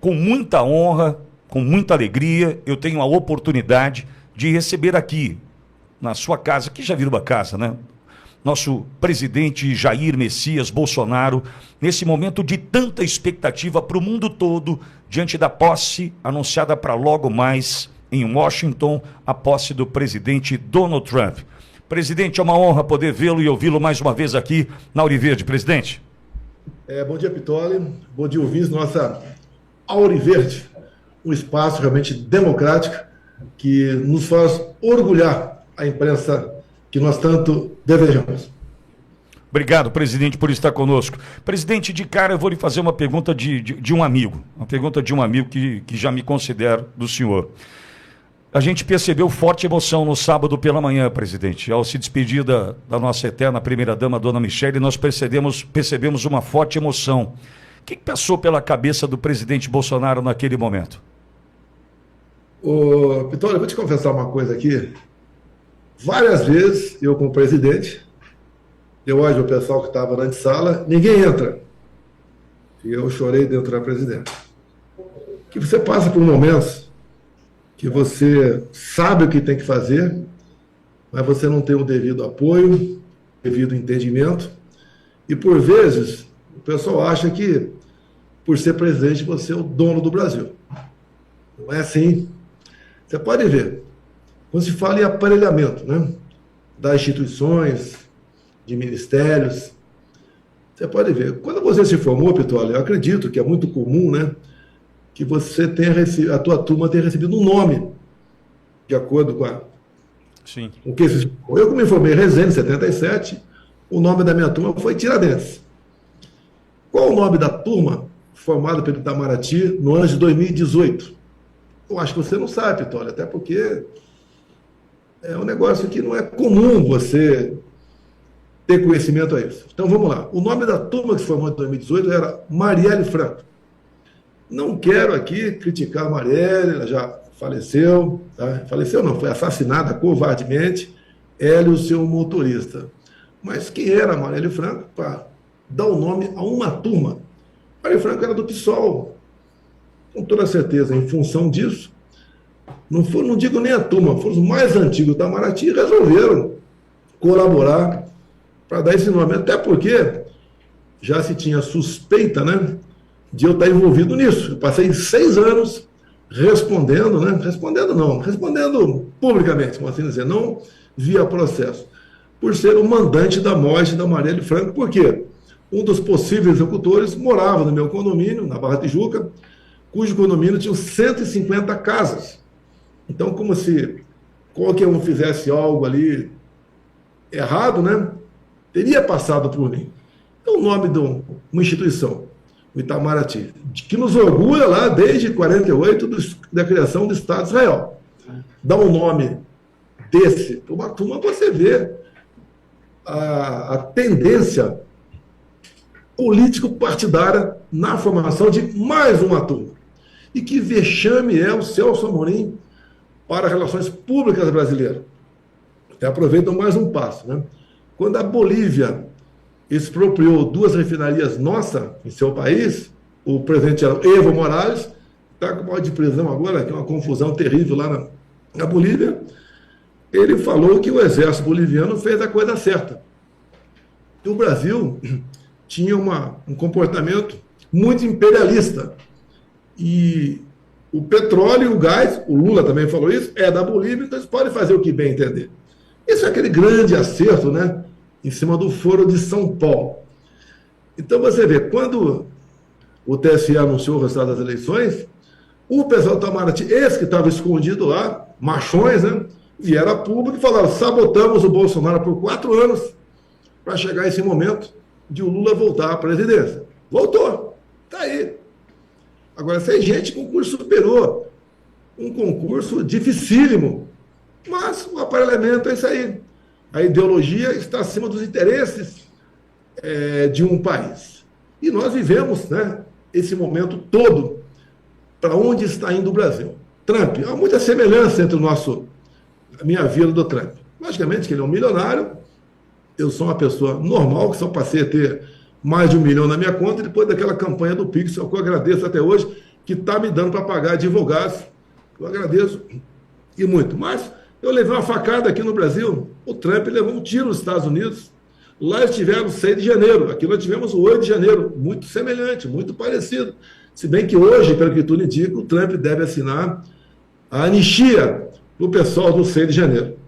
com muita honra, com muita alegria, eu tenho a oportunidade de receber aqui, na sua casa, que já virou uma casa, né? Nosso presidente Jair Messias Bolsonaro, nesse momento de tanta expectativa para o mundo todo, diante da posse anunciada para logo mais em Washington, a posse do presidente Donald Trump. Presidente, é uma honra poder vê-lo e ouvi-lo mais uma vez aqui na Auriverde, presidente. Bom dia, Pitoli. Bom dia, ouvintes. Nossa Auriverde, um espaço realmente democrático que nos faz orgulhar a imprensa que nós tanto desejamos. Obrigado, presidente, por estar conosco. Presidente, de cara eu vou lhe fazer uma pergunta de um amigo, que já me considero do senhor. A gente percebeu forte emoção no sábado pela manhã, presidente. Ao se despedir da nossa eterna primeira-dama, dona Michele, nós percebemos uma forte emoção. O que passou pela cabeça do presidente Bolsonaro naquele momento? Pitoli, eu vou te confessar uma coisa aqui. Várias vezes, eu como presidente, eu olho o pessoal que estava na antessala, ninguém entra. E eu chorei dentro da presidência. Que você passa por momentos que você sabe o que tem que fazer, mas você não tem o devido apoio, o devido entendimento, e por vezes o pessoal acha que por ser presidente você é o dono do Brasil. Não é assim. Você pode ver, quando se fala em aparelhamento, né, das instituições, de ministérios, você pode ver, quando você se formou, Pitoli, eu acredito que é muito comum, né, que você tenha recebido, a tua turma tenha recebido um nome, de acordo com Sim. O que se formou. Eu, como me formei em Resende, em 77, o nome da minha turma foi Tiradentes. Qual o nome da turma formada pelo Itamaraty no ano de 2018? Eu acho que você não sabe, Pitoli, até porque é um negócio que não é comum você ter conhecimento a isso. Então vamos lá. O nome da turma que se formou em 2018 era Marielle Franco. Não quero aqui criticar a Marielle, ela já faleceu, tá? Faleceu não, foi assassinada covardemente, ela e o seu motorista. Mas quem era a Marielle Franco para dar o nome a uma turma? Marielle Franco era do PSOL, com toda certeza, em função disso, não digo nem a turma, foram os mais antigos da Itamaraty e resolveram colaborar para dar esse nome, até porque já se tinha suspeita, né, de eu estar envolvido nisso. Eu passei 6 anos respondendo publicamente, como assim dizer, não via processo, por ser o mandante da morte da Marielle Franco. Por quê? Um dos possíveis executores morava no meu condomínio, na Barra Tijuca, cujo condomínio tinha 150 casas. Então, como se qualquer um fizesse algo ali errado, né, teria passado por mim. Então, o nome de uma instituição, o Itamaraty, que nos orgulha lá desde 48, da criação do Estado de Israel. Dá um nome desse para uma turma, você vê a tendência político-partidária na formação de mais uma turma. E que vexame é o Celso Amorim para as relações públicas brasileiras. Aproveitam mais um passo, né? Quando a Bolívia expropriou 2 refinarias nossas em seu país, o presidente Evo Morales está com ordem de prisão agora, que é uma confusão terrível lá na Bolívia. Ele falou que o exército boliviano fez a coisa certa. E o Brasil tinha um comportamento muito imperialista. E o petróleo e o gás, o Lula também falou isso, é da Bolívia, então eles podem fazer o que bem entender. Esse é aquele grande acerto, né, em cima do Foro de São Paulo. Então você vê, quando o TSE anunciou o resultado das eleições, o pessoal do Itamaraty, esse que estava escondido lá, machões, né, vieram a público e falaram: sabotamos o Bolsonaro por 4 anos para chegar a esse momento de o Lula voltar à presidência. Voltou, está aí. Agora, se a gente, o concurso superou, um concurso dificílimo, mas o aparelhamento é isso aí. A ideologia está acima dos interesses de um país. E nós vivemos, né, esse momento todo para onde está indo o Brasil. Trump, há muita semelhança entre a minha vida do Trump. Logicamente que ele é um milionário, eu sou uma pessoa normal, que só passei a ter mais de 1 milhão na minha conta, depois daquela campanha do Pix, que eu agradeço até hoje, que está me dando para pagar advogados. Eu agradeço e muito. Mas eu levei uma facada aqui no Brasil, o Trump levou um tiro nos Estados Unidos. Lá eles tiveram 6 de janeiro, aqui nós tivemos o 8 de janeiro, muito semelhante, muito parecido. Se bem que hoje, pelo que tudo indica, o Trump deve assinar a anistia do pessoal do 6 de janeiro.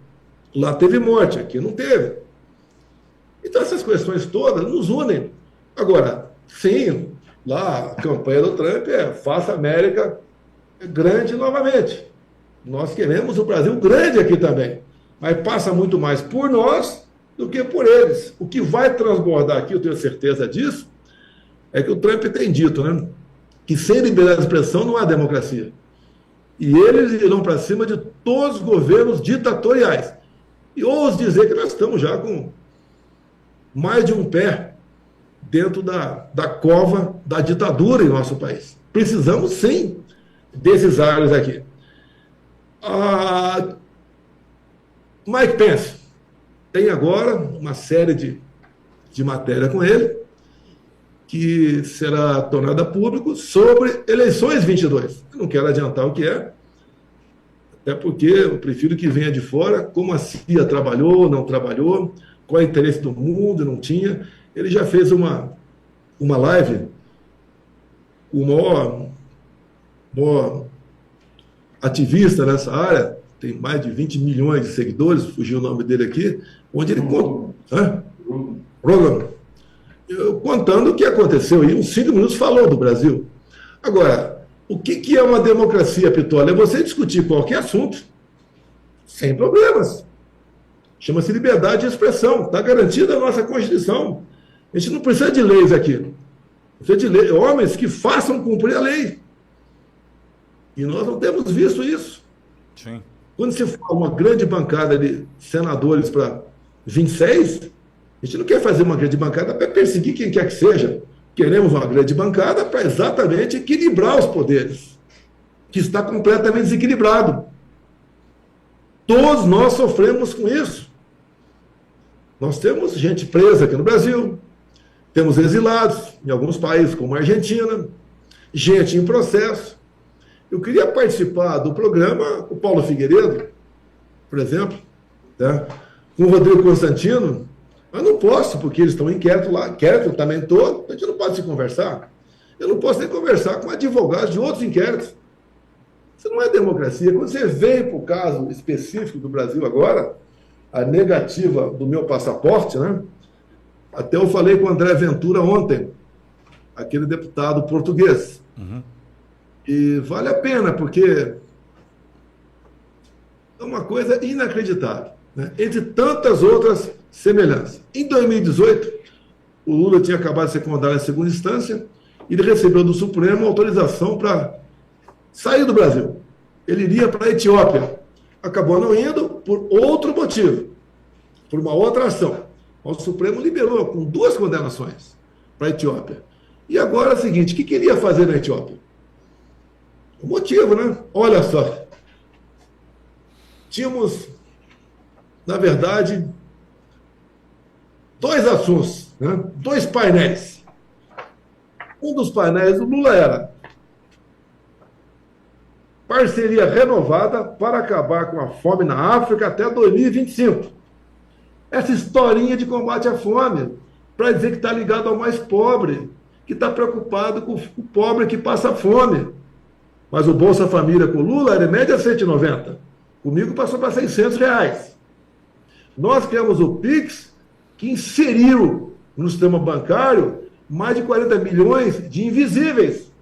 Lá teve morte, aqui não teve. Então essas questões todas nos unem. Agora, sim, lá a campanha do Trump é faça a América grande novamente. Nós queremos o Brasil grande aqui também, mas passa muito mais por nós do que por eles. O que vai transbordar aqui, eu tenho certeza disso, é que o Trump tem dito, né, que sem liberdade de expressão não há democracia. E eles irão para cima de todos os governos ditatoriais. E ouso dizer que nós estamos já com mais de um pé dentro da cova da ditadura em nosso país. Precisamos, sim, desses ares aqui. Mike Pence tem agora uma série de matéria com ele que será tornada público sobre eleições 22. Eu não quero adiantar o que é, até porque eu prefiro que venha de fora, como a CIA trabalhou, não trabalhou, qual é o interesse do mundo, não tinha. Ele já fez uma live, o maior ativista nessa área, tem mais de 20 milhões de seguidores, fugiu o nome dele aqui, onde ele conta. Rogan. Contando o que aconteceu, e uns 5 minutos falou do Brasil. Agora, o que é uma democracia, Pitola? É você discutir qualquer assunto sem problemas. Chama-se liberdade de expressão, está garantida a nossa Constituição. A gente não precisa de leis aqui. Precisa de leis, homens que façam cumprir a lei. E nós não temos visto isso. Sim. Quando você fala uma grande bancada de senadores para 26, a gente não quer fazer uma grande bancada para perseguir quem quer que seja. Queremos uma grande bancada para exatamente equilibrar os poderes, que está completamente desequilibrado. Todos nós sofremos com isso. Nós temos gente presa aqui no Brasil, temos exilados em alguns países, como a Argentina, gente em processo. Eu queria participar do programa com o Paulo Figueiredo, por exemplo, né, com o Rodrigo Constantino, mas não posso, porque eles estão em inquérito lá, inquérito também estou, a gente não pode se conversar. Eu não posso nem conversar com advogados de outros inquéritos. Isso não é democracia. Quando você veio para o caso específico do Brasil agora, a negativa do meu passaporte, né? Até eu falei com o André Ventura ontem, aquele deputado português. Uhum. E vale a pena, porque é uma coisa inacreditável, né? Entre tantas outras semelhanças. Em 2018, o Lula tinha acabado de ser condenado em segunda instância e ele recebeu do Supremo autorização para sair do Brasil. Ele iria para a Etiópia. Acabou não indo por outro motivo, por uma outra ação. O Supremo liberou com 2 condenações para a Etiópia. E agora é o seguinte, o que ele ia fazer na Etiópia? O motivo, né? Olha só. Tínhamos, na verdade, 2 assuntos, né? 2 painéis. Um dos painéis do Lula era parceria renovada para acabar com a fome na África até 2025. Essa historinha de combate à fome, para dizer que está ligado ao mais pobre, que está preocupado com o pobre que passa fome. Mas o Bolsa Família com o Lula era em média 190. Comigo passou para R$600. Nós criamos o Pix, que inseriu no sistema bancário mais de 40 milhões de invisíveis,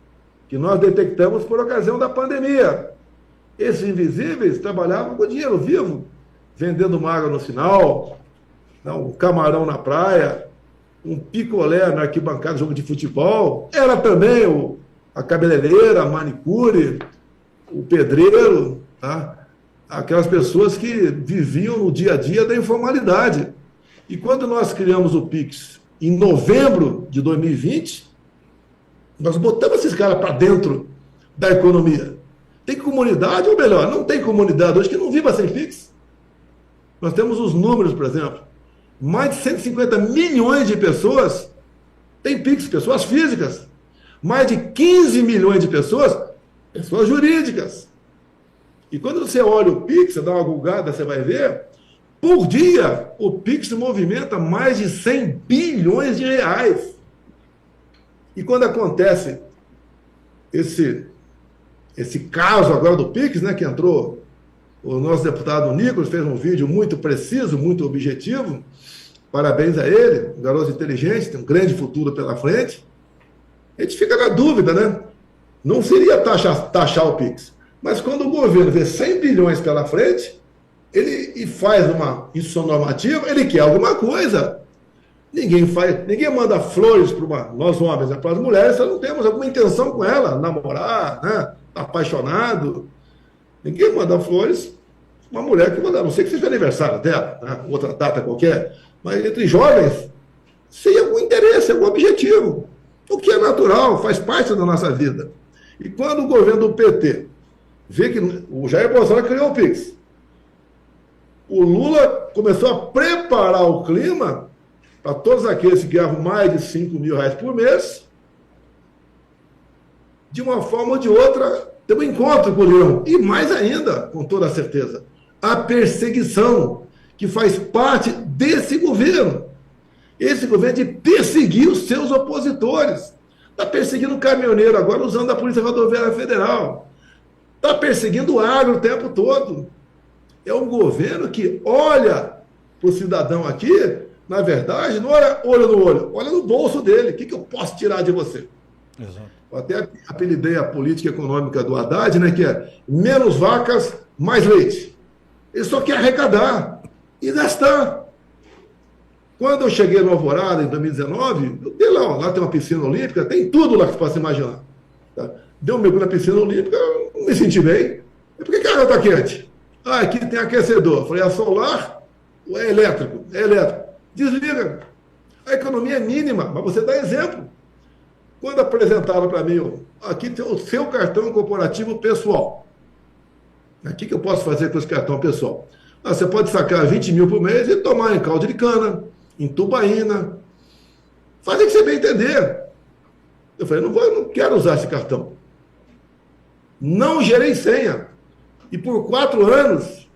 que nós detectamos por ocasião da pandemia. Esses invisíveis trabalhavam com dinheiro vivo, vendendo uma água no sinal, um camarão na praia, um picolé na arquibancada de jogo de futebol. Era também a cabeleireira, a manicure, o pedreiro, tá? Aquelas pessoas que viviam no dia a dia da informalidade. E quando nós criamos o Pix em novembro de 2020, nós botamos esses caras para dentro da economia. Tem comunidade, ou melhor, não tem comunidade hoje que não viva sem Pix. Nós temos os números, por exemplo. Mais de 150 milhões de pessoas têm Pix, pessoas físicas. Mais de 15 milhões de pessoas pessoas jurídicas. E quando você olha o Pix, você dá uma gulgada, você vai ver, por dia, o Pix movimenta mais de 100 bilhões de reais. E quando acontece esse caso agora do Pix, né, que entrou, o nosso deputado Nicolas fez um vídeo muito preciso, muito objetivo, parabéns a ele, um garoto inteligente, tem um grande futuro pela frente. A gente fica na dúvida, né? Não seria taxar o Pix. Mas quando o governo vê 100 bilhões pela frente, ele faz uma instituição normativa, ele quer alguma coisa. Ninguém manda flores para nós homens, né? Para as mulheres, nós não temos alguma intenção com ela, namorar, né? Apaixonado. Ninguém manda flores, uma mulher que manda, a não sei que seja aniversário dela, né? Outra data qualquer, mas entre jovens, sem algum interesse, algum objetivo. O que é natural, faz parte da nossa vida. E quando o governo do PT vê que o Jair Bolsonaro criou o Pix, o Lula começou a preparar o clima para todos aqueles que ganhavam mais de 5 mil reais por mês, de uma forma ou de outra, ter um encontro com o leão. E mais ainda, com toda certeza, a perseguição, que faz parte desse governo. Esse governo de perseguir os seus opositores. Está perseguindo o caminhoneiro agora usando a Polícia Rodoviária Federal. Está perseguindo o agro o tempo todo. É um governo que olha para o cidadão aqui, na verdade, não olha olho no olho, olha no bolso dele. O que eu posso tirar de você? Exato. Eu até apelidei a política econômica do Haddad, né, que é menos vacas, mais leite. Ele só quer arrecadar e gastar. Quando eu cheguei no Alvorada, em 2019, eu dei lá tem uma piscina olímpica, tem tudo lá que você possa imaginar. Tá? Deu um mergulho na piscina olímpica, eu não me senti bem. E por que a água está quente? Ah, aqui tem aquecedor. Eu falei, é solar ou é elétrico? É elétrico. Desliga. A economia é mínima, mas você dá exemplo. Quando apresentaram para mim, aqui tem o seu cartão corporativo pessoal. O que eu posso fazer com esse cartão pessoal? Ah, você pode sacar 20 mil por mês e tomar em caldo de cana, em tubaína. Faz o que você bem entender. Eu falei, não quero usar esse cartão. Não gerei senha. E por 4 anos,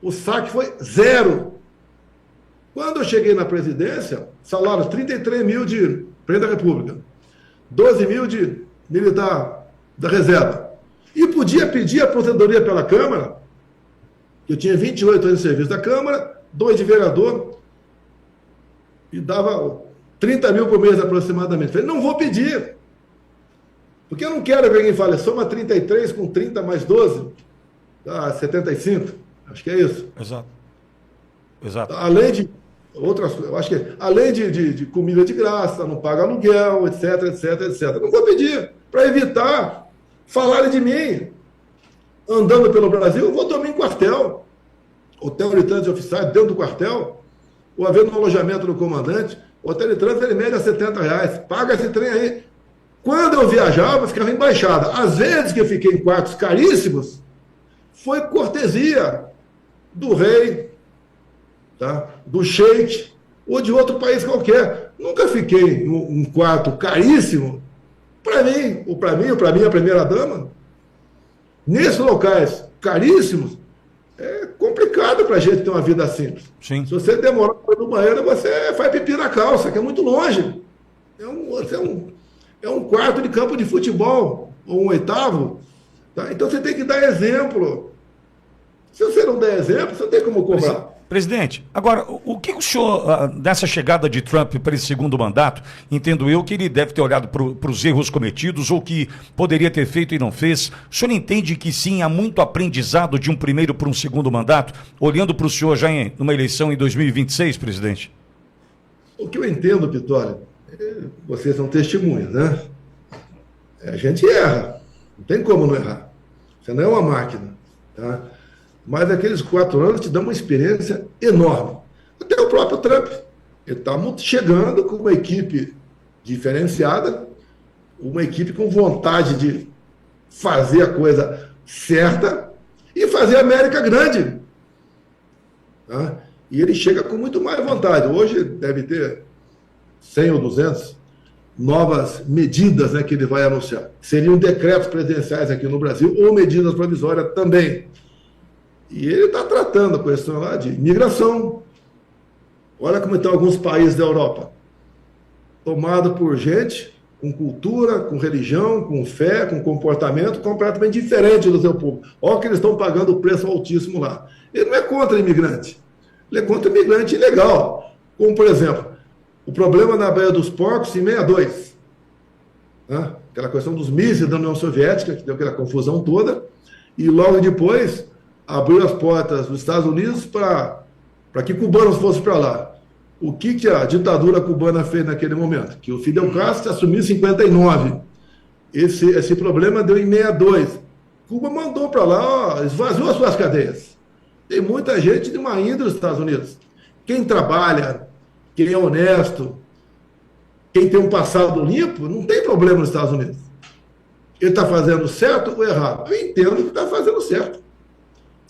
o saque foi 0. Quando eu cheguei na presidência, salário 33 mil de presidente da República, 12 mil de militar da reserva. E podia pedir a aposentadoria pela Câmara. Eu tinha 28 anos de serviço da Câmara, 2 de vereador, e dava 30 mil por mês aproximadamente. Falei, não vou pedir. Porque eu não quero que alguém fale, soma 33 com 30 mais 12, dá 75. Acho que é isso. Exato. Exato. Além de outras coisas, eu acho que além de comida de graça, não paga aluguel, etc, etc, etc. Não vou pedir, para evitar falarem de mim. Andando pelo Brasil, eu vou dormir em quartel. Hotel de trânsito de oficiais dentro do quartel, ou havendo um alojamento do comandante, o hotel de trânsito ele mede a R$70. Paga esse trem aí. Quando eu viajava, eu ficava em embaixada. Às vezes que eu fiquei em quartos caríssimos, foi cortesia do rei, tá? Do sheik, ou de outro país qualquer. Nunca fiquei em um quarto caríssimo para mim, ou para minha primeira-dama. Nesses locais caríssimos, é complicado para a gente ter uma vida simples. Sim. Se você demorar para ir no banheiro, você faz pipi na calça, que é muito longe. É um quarto de campo de futebol, ou um oitavo. Tá? Então você tem que dar exemplo. Se você não der exemplo, você não tem como cobrar. Presidente, agora, o que o senhor, dessa chegada de Trump para esse segundo mandato, entendo eu que ele deve ter olhado para os erros cometidos ou que poderia ter feito e não fez. O senhor entende que sim, há muito aprendizado de um primeiro para um segundo mandato, olhando para o senhor já numa eleição em 2026, presidente? O que eu entendo, Pitório, vocês são testemunhas, né? A gente erra, não tem como não errar. Você não é uma máquina, tá? Mas aqueles 4 anos te dão uma experiência enorme. Até o próprio Trump. Ele está chegando com uma equipe diferenciada, uma equipe com vontade de fazer a coisa certa e fazer a América grande. Tá? E ele chega com muito mais vontade. Hoje deve ter 100 ou 200 novas medidas, né, que ele vai anunciar. Seriam decretos presidenciais aqui no Brasil ou medidas provisórias também. E ele está tratando a questão lá de imigração. Olha como estão alguns países da Europa, tomado por gente com cultura, com religião, com fé, com comportamento completamente diferente do seu povo. Olha que eles estão pagando o preço altíssimo lá. Ele não é contra imigrante, ele é contra imigrante ilegal. Como, por exemplo, o problema na Baía dos Porcos em 62, né? Aquela questão dos mísseis da União Soviética, que deu aquela confusão toda, e logo depois abriu as portas dos Estados Unidos para que cubanos fossem para lá. O que a ditadura cubana fez naquele momento? Que o Fidel Castro assumiu em 59. Esse problema deu em 62. Cuba mandou para lá, ó, esvaziou as suas cadeias. Tem muita gente de uma índole dos Estados Unidos. Quem trabalha, quem é honesto, quem tem um passado limpo, não tem problema nos Estados Unidos. Ele está fazendo certo ou errado? Eu entendo que está fazendo certo.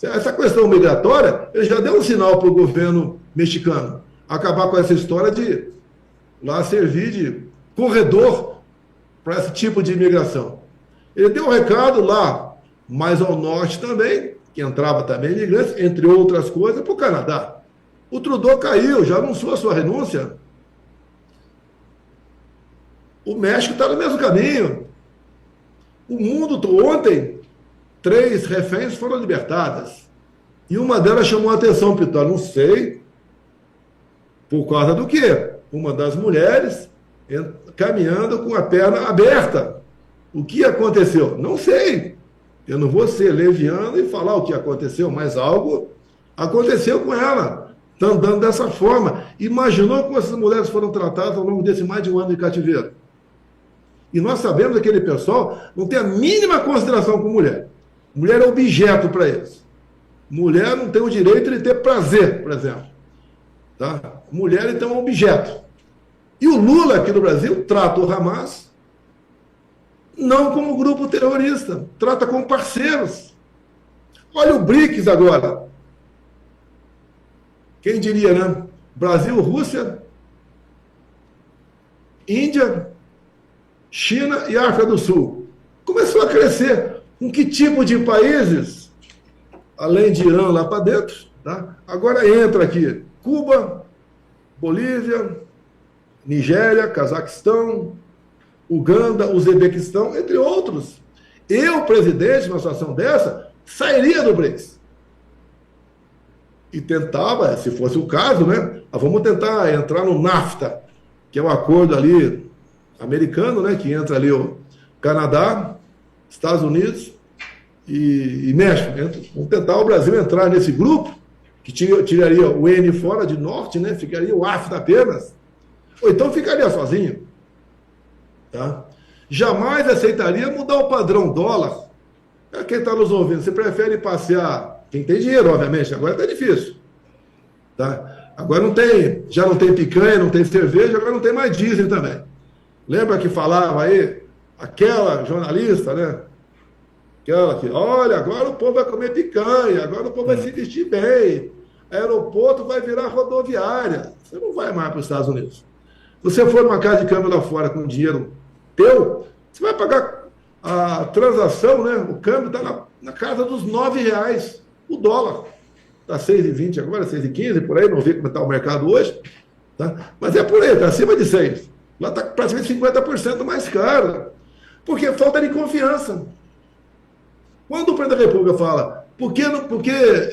Essa questão migratória, ele já deu um sinal para o governo mexicano acabar com essa história de lá servir de corredor para esse tipo de imigração. Ele deu um recado lá, mais ao norte também, que entrava também imigrantes, entre outras coisas, para o Canadá. O Trudeau caiu, já anunciou a sua renúncia. O México está no mesmo caminho. O mundo, ontem, 3 reféns foram libertadas. E uma delas chamou a atenção, Pitor, não sei, por causa do quê? Uma das mulheres caminhando com a perna aberta. O que aconteceu? Não sei. Eu não vou ser leviano e falar o que aconteceu, mas algo aconteceu com ela. Está andando dessa forma. Imaginou como essas mulheres foram tratadas ao longo desse mais de um ano de cativeiro? E nós sabemos que aquele pessoal não tem a mínima consideração com mulher. Mulher é objeto para eles. Mulher não tem o direito de ter prazer, por exemplo. Tá? Mulher, então, é um objeto. E o Lula, aqui no Brasil, trata o Hamas não como grupo terrorista, trata como parceiros. Olha o BRICS agora. Quem diria, né? Brasil, Rússia, Índia, China e África do Sul. Começou a crescer. Com que tipo de países? Além de Irã lá para dentro, tá? Agora entra aqui Cuba, Bolívia, Nigéria, Cazaquistão, Uganda, Uzbequistão, entre outros. Eu, presidente, numa situação dessa, sairia do BRICS. E tentava, se fosse o caso, né? Vamos tentar entrar no NAFTA, que é um acordo ali americano, né? Que entra ali o Canadá, Estados Unidos e México. Vamos tentar o Brasil entrar nesse grupo, que tiraria o N fora de norte, né? Ficaria o AFTA apenas. Ou então ficaria sozinho. Tá? Jamais aceitaria mudar o padrão dólar. Quem está nos ouvindo, você prefere passear, quem tem dinheiro, obviamente, agora está difícil. Tá? Agora já não tem picanha, não tem cerveja, agora não tem mais diesel também. Lembra que falava aí, aquela jornalista, né? Aquela que, olha, agora o povo vai comer picanha, agora o povo vai se vestir bem, aeroporto vai virar rodoviária. Você não vai mais para os Estados Unidos. Se você for numa casa de câmbio lá fora com dinheiro teu, você vai pagar a transação, né? O câmbio está na casa dos R$9. O dólar está 6,20 agora, 6,15, por aí, não vi como está o mercado hoje. Tá? Mas é por aí, está acima de 6. Lá está praticamente 50% mais caro. Porque falta de confiança. Quando o presidente da República fala, por que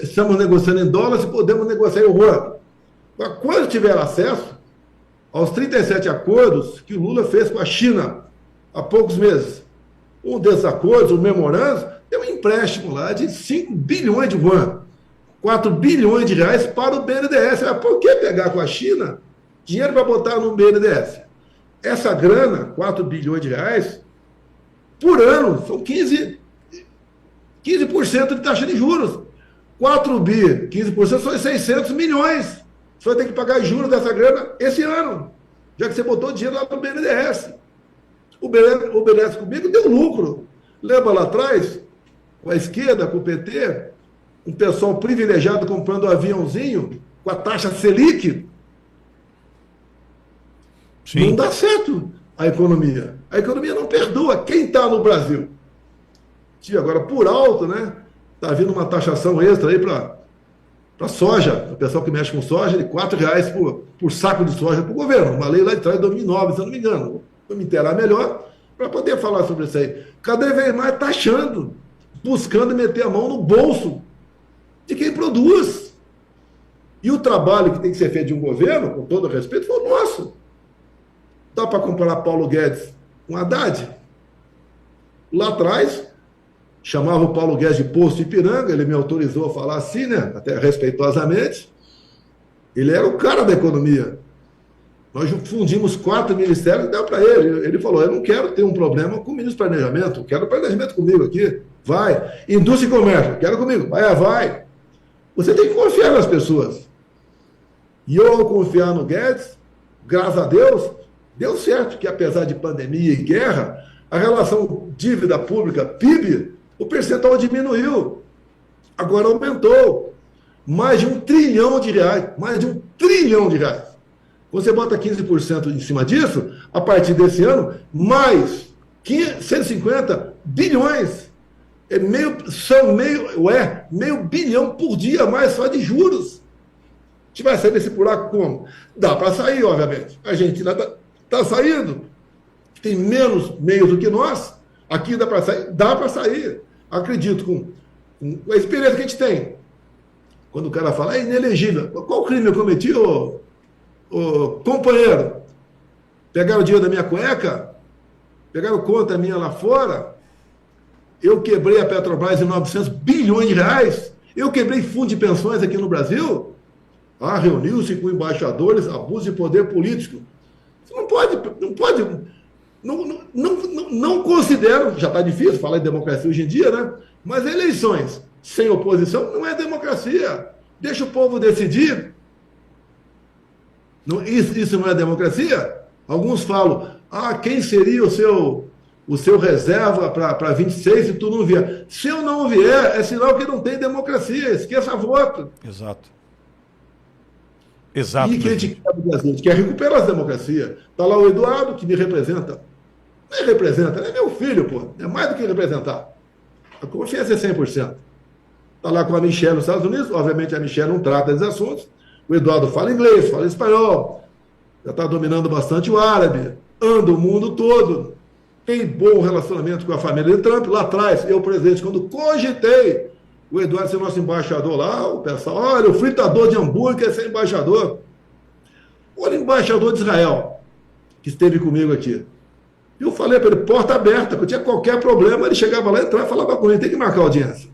estamos negociando em dólar se podemos negociar em yuan? Quando tiver acesso aos 37 acordos que o Lula fez com a China há poucos meses, um desses acordos, o memorando, tem um empréstimo lá de 5 bilhões de yuan, 4 bilhões de reais para o BNDES. Mas por que pegar com a China dinheiro para botar no BNDES? Essa grana, 4 bilhões de reais, por ano, são 15% de taxa de juros. 4 bi, 15% são 600 milhões. Você vai ter que pagar juros dessa grana esse ano, já que você botou dinheiro lá para o BNDES. O BNDES comigo deu lucro. Lembra lá atrás, com a esquerda, com o PT, um pessoal privilegiado comprando um aviãozinho com a taxa Selic? Sim. Não dá certo. a economia. A economia não perdoa quem está no Brasil. Agora, por alto, né? Está vindo uma taxação extra aí para soja, o pessoal que mexe com soja, de R$ 4 por saco de soja para o governo. Uma lei lá de trás de 2009, se eu não me engano. Vou me inteirar melhor para poder falar sobre isso aí. Cada vez mais taxando, buscando meter a mão no bolso de quem produz. E o trabalho que tem que ser feito de um governo, com todo respeito, foi o nosso. Dá para comparar Paulo Guedes com Haddad? Lá atrás, chamava o Paulo Guedes de Poço Ipiranga, ele me autorizou a falar assim, né? Até respeitosamente. Ele era o cara da economia. Nós fundimos 4 ministérios e deu para ele. Ele falou, eu não quero ter um problema com o ministro do Planejamento, quero planejamento comigo aqui. Vai. Indústria e comércio, quero comigo. Vai. Você tem que confiar nas pessoas. E eu, ao confiar no Guedes, graças a Deus, deu certo que, apesar de pandemia e guerra, a relação dívida pública-PIB, o percentual diminuiu. Agora aumentou. Mais de R$ 1 trilhão. Mais de R$ 1 trilhão. Você bota 15% em cima disso, a partir desse ano, mais 150 bilhões. Meio bilhão por dia a mais só de juros. A gente vai sair desse buraco como? Dá para sair, obviamente. A Argentina está saindo. Tem menos meios do que nós. Aqui dá para sair? Dá para sair. Acredito, com a experiência que a gente tem. Quando o cara fala, é inelegível. Qual crime eu cometi, ô companheiro? Pegaram o dinheiro da minha cueca? Pegaram conta minha lá fora? Eu quebrei a Petrobras em 900 bilhões de reais? Eu quebrei fundo de pensões aqui no Brasil? Reuniu-se com embaixadores, abuso de poder político. Você não considero, já está difícil falar em democracia hoje em dia, né? Mas eleições sem oposição não é democracia. Deixa o povo decidir. Isso não é democracia? Alguns falam, quem seria o seu reserva para 26 se tu não vier? Se eu não vier, é sinal que não tem democracia. Esqueça voto. Exato. E que a gente quer recuperar a democracia. Está lá o Eduardo, que me representa. Não representa, ele é meu filho, pô. É mais do que representar. A confiança é 100%. Está lá com a Michelle nos Estados Unidos. Obviamente a Michelle não trata desses assuntos. O Eduardo fala inglês, fala espanhol. Já está dominando bastante o árabe. Anda o mundo todo. Tem bom relacionamento com a família de Trump. Lá atrás, eu, presidente, quando cogitei o Eduardo ser nosso embaixador lá, o pessoal, olha, o fritador de hambúrguer quer ser embaixador. Olha o embaixador de Israel, que esteve comigo aqui. Eu falei para ele, porta aberta, que tinha qualquer problema, ele chegava lá, entrava e falava com ele, tem que marcar audiência.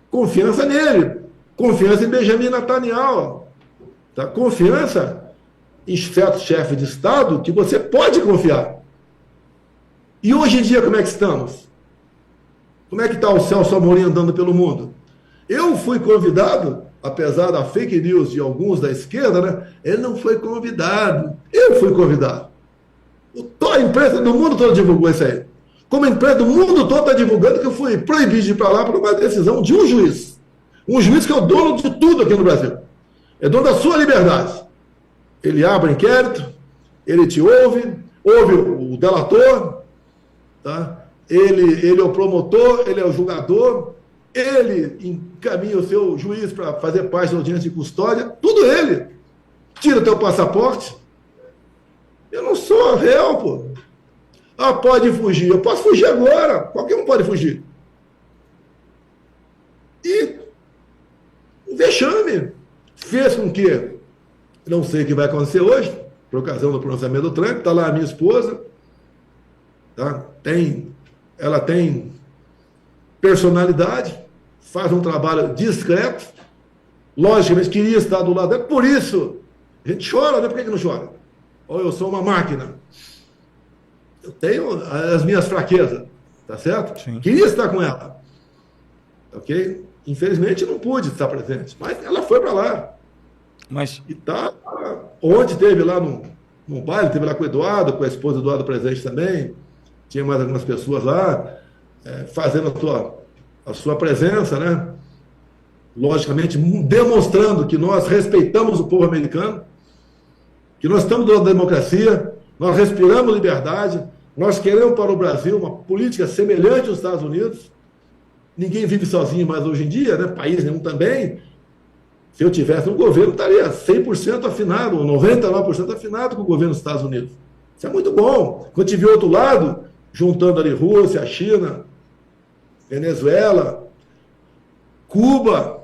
Confiança nele, confiança em Benjamin Netanyahu, tá? Confiança em certo chefe de Estado que você pode confiar. E hoje em dia, como é que estamos? Como é que está o Celso Amorim andando pelo mundo? Eu fui convidado, apesar da fake news de alguns da esquerda, né? Ele não foi convidado. Eu fui convidado. A imprensa do mundo todo divulgou isso aí. Como a imprensa do mundo todo está divulgando que eu fui proibido de ir para lá por uma decisão de um juiz. Um juiz que é o dono de tudo aqui no Brasil. É dono da sua liberdade. Ele abre inquérito, ele te ouve o delator, tá? Ele é o promotor, ele é o julgador, ele encaminha o seu juiz para fazer parte da audiência de custódia, tudo ele. Tira teu passaporte. Eu não sou réu, pô. Pode fugir. Eu posso fugir agora. Qualquer um pode fugir. E o vexame fez com que, não sei o que vai acontecer hoje, por ocasião do pronunciamento do Trump, está lá a minha esposa, tá? Ela tem personalidade, faz um trabalho discreto, logicamente queria estar do lado dela, por isso a gente chora, né? Por que não chora? Ou eu sou uma máquina. Eu tenho as minhas fraquezas, tá certo? Sim. Queria estar com ela, ok? Infelizmente não pude estar presente, mas ela foi para lá. E tá, ontem teve lá no baile, teve lá com o Eduardo, com a esposa do Eduardo presente também, tinha mais algumas pessoas lá, fazendo a sua presença, né? Logicamente, demonstrando que nós respeitamos o povo americano, que nós estamos do lado da democracia, nós respiramos liberdade, nós queremos para o Brasil uma política semelhante aos Estados Unidos. Ninguém vive sozinho mais hoje em dia, né? País nenhum também. Se eu tivesse um governo, estaria 100% afinado, ou 99% afinado com o governo dos Estados Unidos. Isso é muito bom. Quando tiver outro lado, juntando ali Rússia, China, Venezuela, Cuba,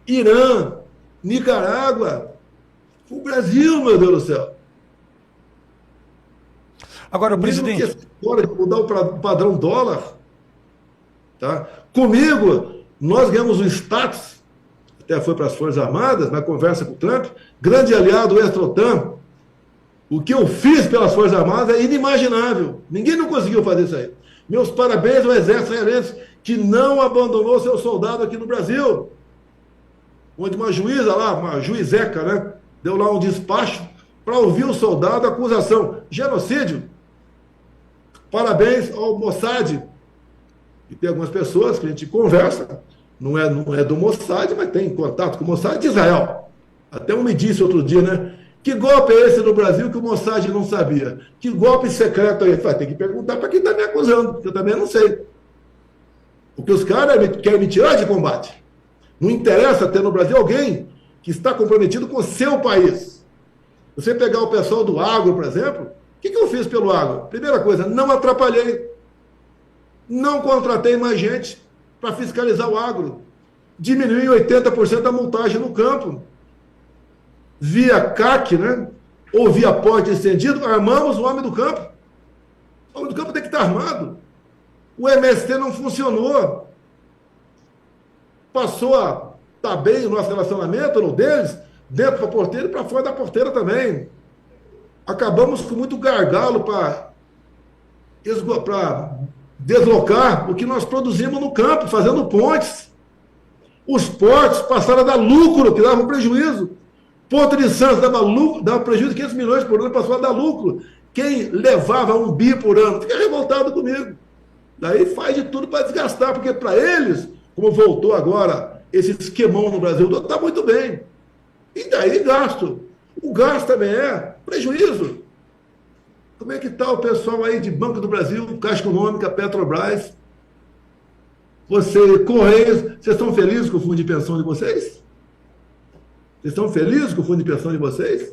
Irã, Nicarágua, o Brasil, meu Deus do céu. Agora, presidente... Mesmo que fora de mudar o padrão dólar, tá? Comigo, nós ganhamos o status, até foi para as Forças Armadas, na conversa com o Trump, grande aliado ex-OTAN. O que eu fiz pelas Forças Armadas é inimaginável. Ninguém não conseguiu fazer isso aí. Meus parabéns ao Exército Israelense, que não abandonou seu soldado aqui no Brasil. Onde uma juíza lá, uma juizeca, né, deu lá um despacho para ouvir o soldado, acusação, genocídio. Parabéns ao Mossad. E tem algumas pessoas que a gente conversa, não é do Mossad, mas tem contato com o Mossad de Israel. Até um me disse outro dia, né? Que golpe é esse no Brasil que o Mossad não sabia? Que golpe secreto é esse? Vai ter que perguntar para quem está me acusando, porque eu também não sei. Porque os caras querem me tirar de combate. Não interessa ter no Brasil alguém que está comprometido com o seu país. Você pegar o pessoal do agro, por exemplo, o que eu fiz pelo agro? Primeira coisa, não atrapalhei. Não contratei mais gente para fiscalizar o agro. Diminui em 80% a multagem no campo. Via CAC, né? Ou via porte estendido, armamos o homem do campo. O homem do campo tem que estar armado. O MST não funcionou. Passou a estar bem o nosso relacionamento, no deles, dentro da porteira e para fora da porteira também. Acabamos com muito gargalo para deslocar o que nós produzimos no campo, fazendo pontes. Os portos passaram a dar lucro, que davam prejuízo. Porto de Santos dava prejuízo de 500 milhões por ano, passou a dar lucro. Quem levava 1 bi por ano fica revoltado comigo. Daí faz de tudo para desgastar, porque para eles, como voltou agora esse esquemão no Brasil, está muito bem. E daí gasto. O gasto também é prejuízo. Como é que está o pessoal aí de Banco do Brasil, Caixa Econômica, Petrobras? Correios, vocês estão felizes com o fundo de pensão de vocês? Vocês estão felizes com o fundo de pensão de vocês?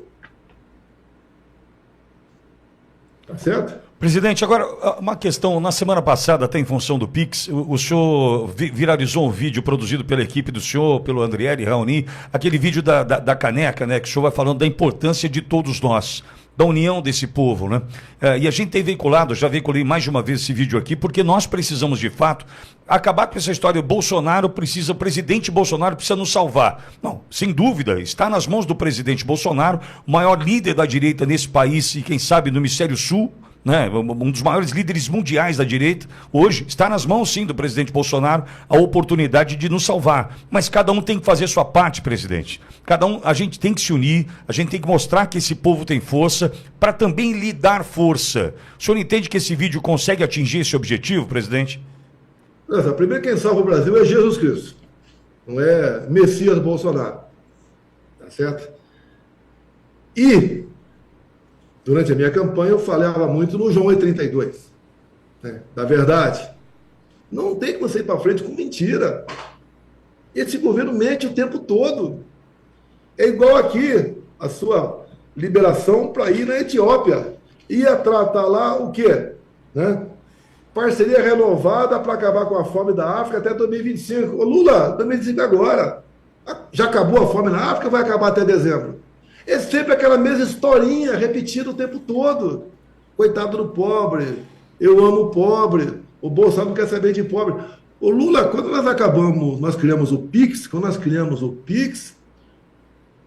Tá certo? Presidente, agora, uma questão. Na semana passada, até em função do Pix, o senhor viralizou um vídeo produzido pela equipe do senhor, pelo Andriele Raoni, aquele vídeo da caneca, né, que o senhor vai falando da importância de todos nós, da união desse povo, né? E a gente tem veiculado, já veiculei mais de uma vez esse vídeo aqui, porque nós precisamos, de fato, acabar com essa história. O presidente Bolsonaro precisa nos salvar. Não, sem dúvida, está nas mãos do presidente Bolsonaro, o maior líder da direita nesse país e, quem sabe, no Hemisfério Sul, né, um dos maiores líderes mundiais da direita, hoje está nas mãos, sim, do presidente Bolsonaro a oportunidade de nos salvar. Mas cada um tem que fazer a sua parte, presidente. A gente tem que se unir, a gente tem que mostrar que esse povo tem força, para também lhe dar força. O senhor entende que esse vídeo consegue atingir esse objetivo, presidente? Primeiro, quem salva o Brasil é Jesus Cristo, não é Messias Bolsonaro. Tá certo? E durante a minha campanha, eu falava muito no João 8,32, né, da verdade. Não tem que você ir para frente com mentira. Esse governo mente o tempo todo. É igual aqui, a sua liberação para ir na Etiópia. Ia tratar lá o quê? Né? Parceria renovada para acabar com a fome da África até 2025. Ô Lula, 2025 agora. Já acabou a fome na África ou vai acabar até dezembro? É sempre aquela mesma historinha repetida o tempo todo. Coitado do pobre, eu amo o pobre, o Bolsonaro não quer saber de pobre. O Lula, quando nós criamos o Pix,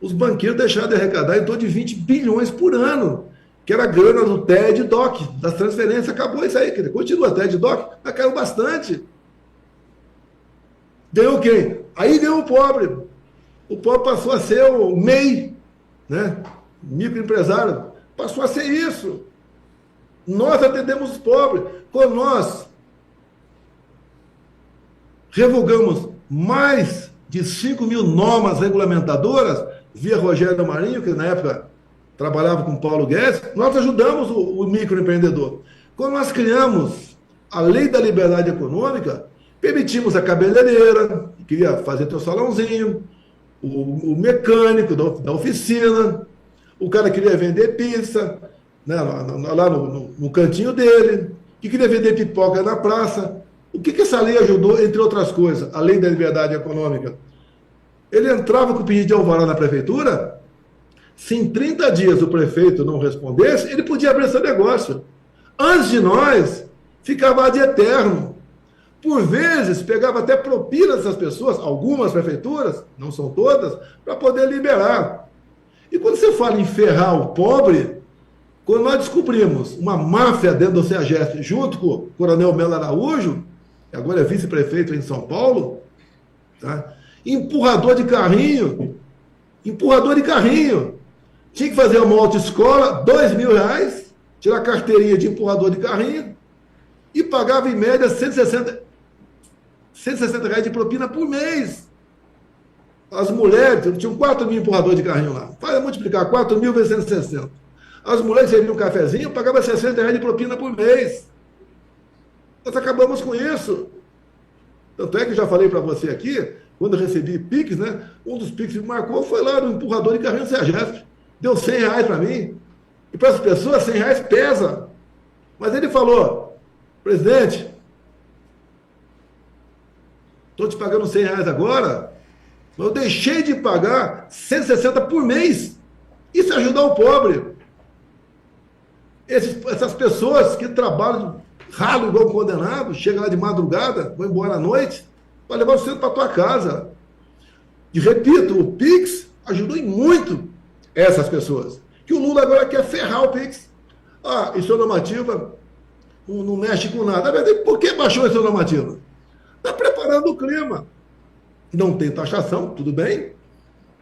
os banqueiros deixaram de arrecadar em torno de 20 bilhões por ano, que era a grana do TED e DOC, das transferências. Acabou isso aí, continua TED e DOC, mas caiu bastante. Ganhou quem? Aí ganhou o pobre. O pobre passou a ser o MEI, né? Microempresário, passou a ser isso. Nós atendemos os pobres. Quando nós revogamos mais de 5 mil normas regulamentadoras, via Rogério Marinho, que na época trabalhava com Paulo Guedes, nós ajudamos o microempreendedor. Quando nós criamos a Lei da Liberdade Econômica, permitimos a cabeleireira, que queria fazer teu salãozinho, o mecânico da oficina, o cara queria vender pizza, né, lá no cantinho dele, que queria vender pipoca na praça. O que essa lei ajudou, entre outras coisas, a Lei da Liberdade Econômica? Ele entrava com o pedido de alvará na prefeitura, se em 30 dias o prefeito não respondesse, ele podia abrir seu negócio. Antes de nós, ficava de eterno. Por vezes, pegava até propina dessas pessoas, algumas prefeituras, não são todas, para poder liberar. E quando você fala em ferrar o pobre, quando nós descobrimos uma máfia dentro do CEAGESP, junto com o Coronel Melo Araújo, que agora é vice-prefeito em São Paulo, tá? Empurrador de carrinho, tinha que fazer uma autoescola, R$2.000, tirar carteirinha de empurrador de carrinho, e pagava em média R$160 de propina por mês. As mulheres, tinham 4 mil empurradores de carrinho lá. Vai multiplicar 4 mil vezes 160. As mulheres serviam um cafezinho, pagavam R$60 de propina por mês. Nós acabamos com isso. Tanto é que eu já falei para você aqui, quando eu recebi Pix, né? Um dos Pix que me marcou foi lá no empurrador de carrinho do CEAGESP. Deu R$100 para mim. E para as pessoas, R$100 pesa. Mas ele falou, presidente, estou te pagando R$100 agora, mas eu deixei de pagar 160 por mês. Isso é ajudar o pobre. Essas pessoas que trabalham ralo igual condenado, chegam lá de madrugada, vão embora à noite, vai levar o centro para tua casa. E repito, o Pix ajudou muito essas pessoas. Que o Lula agora quer ferrar o Pix. Ah, isso é normativa, não mexe com nada. Na verdade, por que baixou essa normativa? Está preparando o clima. Não tem taxação, tudo bem.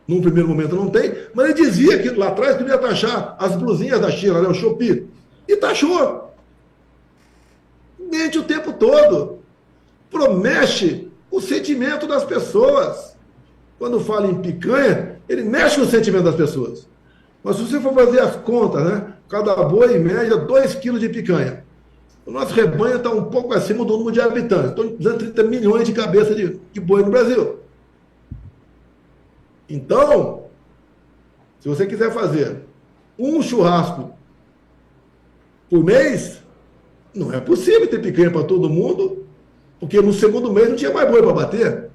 Num primeiro momento não tem, mas ele dizia que lá atrás que não ia taxar as blusinhas da China, né, o Shopee. E taxou. Mente o tempo todo. Promete o sentimento das pessoas. Quando fala em picanha, ele mexe com o sentimento das pessoas. Mas se você for fazer as contas, né? Cada boi, em média, 2 quilos de picanha. O nosso rebanho está um pouco acima do número de habitantes. Estão 230 milhões de cabeças de boi no Brasil. Então, se você quiser fazer um churrasco por mês, não é possível ter picanha para todo mundo, porque no segundo mês não tinha mais boi para bater.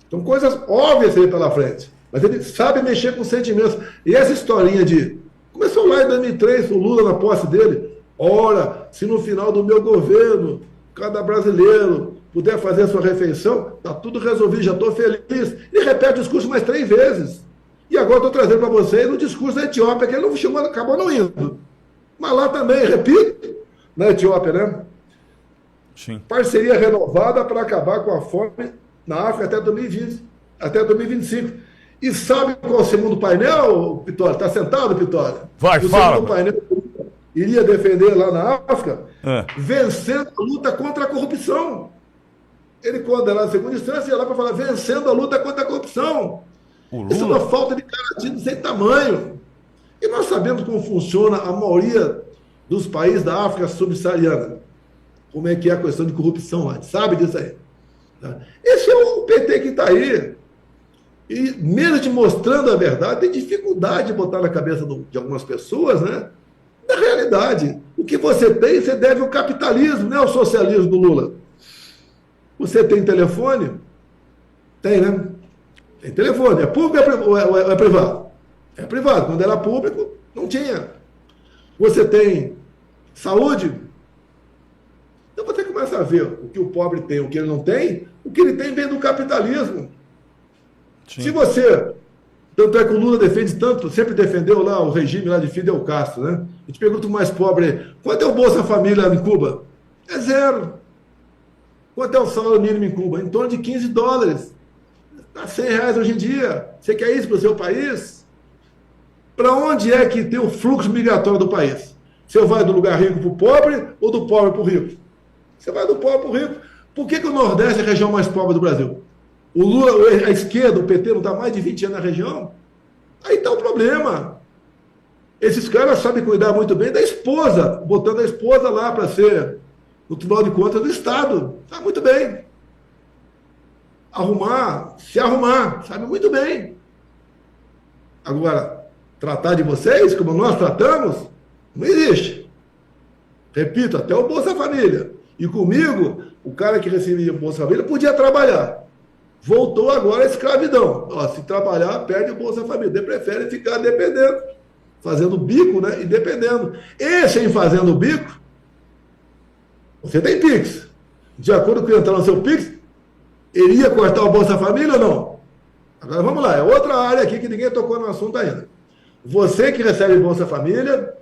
São coisas óbvias aí pela frente. Mas ele sabe mexer com sentimentos. E essa historinha de... Começou lá em 2003, o Lula na posse dele. Ora, se no final do meu governo, cada brasileiro puder fazer a sua refeição, está tudo resolvido, já estou feliz. Ele repete o discurso mais 3 vezes. E agora estou trazendo para vocês o discurso da Etiópia, que ele não chamou, acabou não indo. Mas lá também, repito, na Etiópia, né? Sim. Parceria renovada para acabar com a fome na África até 2020, até 2025. E sabe qual é o segundo painel, Pitória? Está sentado, Pitória? Vai, fala. O segundo painel iria defender lá na África, vencendo a luta contra a corrupção. Ele, quando era na segunda instância, ia lá para falar, vencendo a luta contra a corrupção. Isso é uma falta de caratismo sem tamanho. E nós sabemos como funciona a maioria dos países da África subsaariana. Como é que é a questão de corrupção lá. A gente sabe disso aí. Tá? Esse é o PT que está aí. E mesmo te mostrando a verdade, tem dificuldade de botar na cabeça de algumas pessoas, né? Na realidade, o que você tem, você deve ao capitalismo, não é ao socialismo do Lula. Você tem telefone? Tem, né? Tem telefone. É público ou é privado? É privado. Quando era público, não tinha. Você tem saúde? Então você começa a ver o que o pobre tem, o que ele não tem. O que ele tem vem do capitalismo. Sim. Se você... Tanto é que o Lula defende tanto, sempre defendeu lá o regime lá de Fidel Castro, né? A gente pergunta o mais pobre, quanto é o Bolsa Família em Cuba? É 0. Quanto é o salário mínimo em Cuba? Em torno de $15. Está R$100 hoje em dia. Você quer isso para o seu país? Para onde é que tem o fluxo migratório do país? Você vai do lugar rico para o pobre ou do pobre para o rico? Você vai do pobre para o rico. Por que o Nordeste é a região mais pobre do Brasil? O Lula, a esquerda, o PT, não está mais de 20 anos na região? Aí está o problema. Esses caras sabem cuidar muito bem da esposa, botando a esposa lá para ser, no Tribunal de Contas do Estado. Sabe muito bem. Se arrumar, sabe muito bem. Agora, tratar de vocês como nós tratamos, não existe. Repito, até o Bolsa Família. E comigo, o cara que recebia o Bolsa Família podia trabalhar. Voltou agora a escravidão. Ó, se trabalhar, perde o Bolsa Família. Ele prefere ficar dependendo, fazendo bico, né? E dependendo. Esse em fazendo bico, você tem Pix. De acordo com o que entrar no seu Pix, ele ia cortar o Bolsa Família ou não? Agora vamos lá, é outra área aqui que ninguém tocou no assunto ainda. Você que recebe Bolsa Família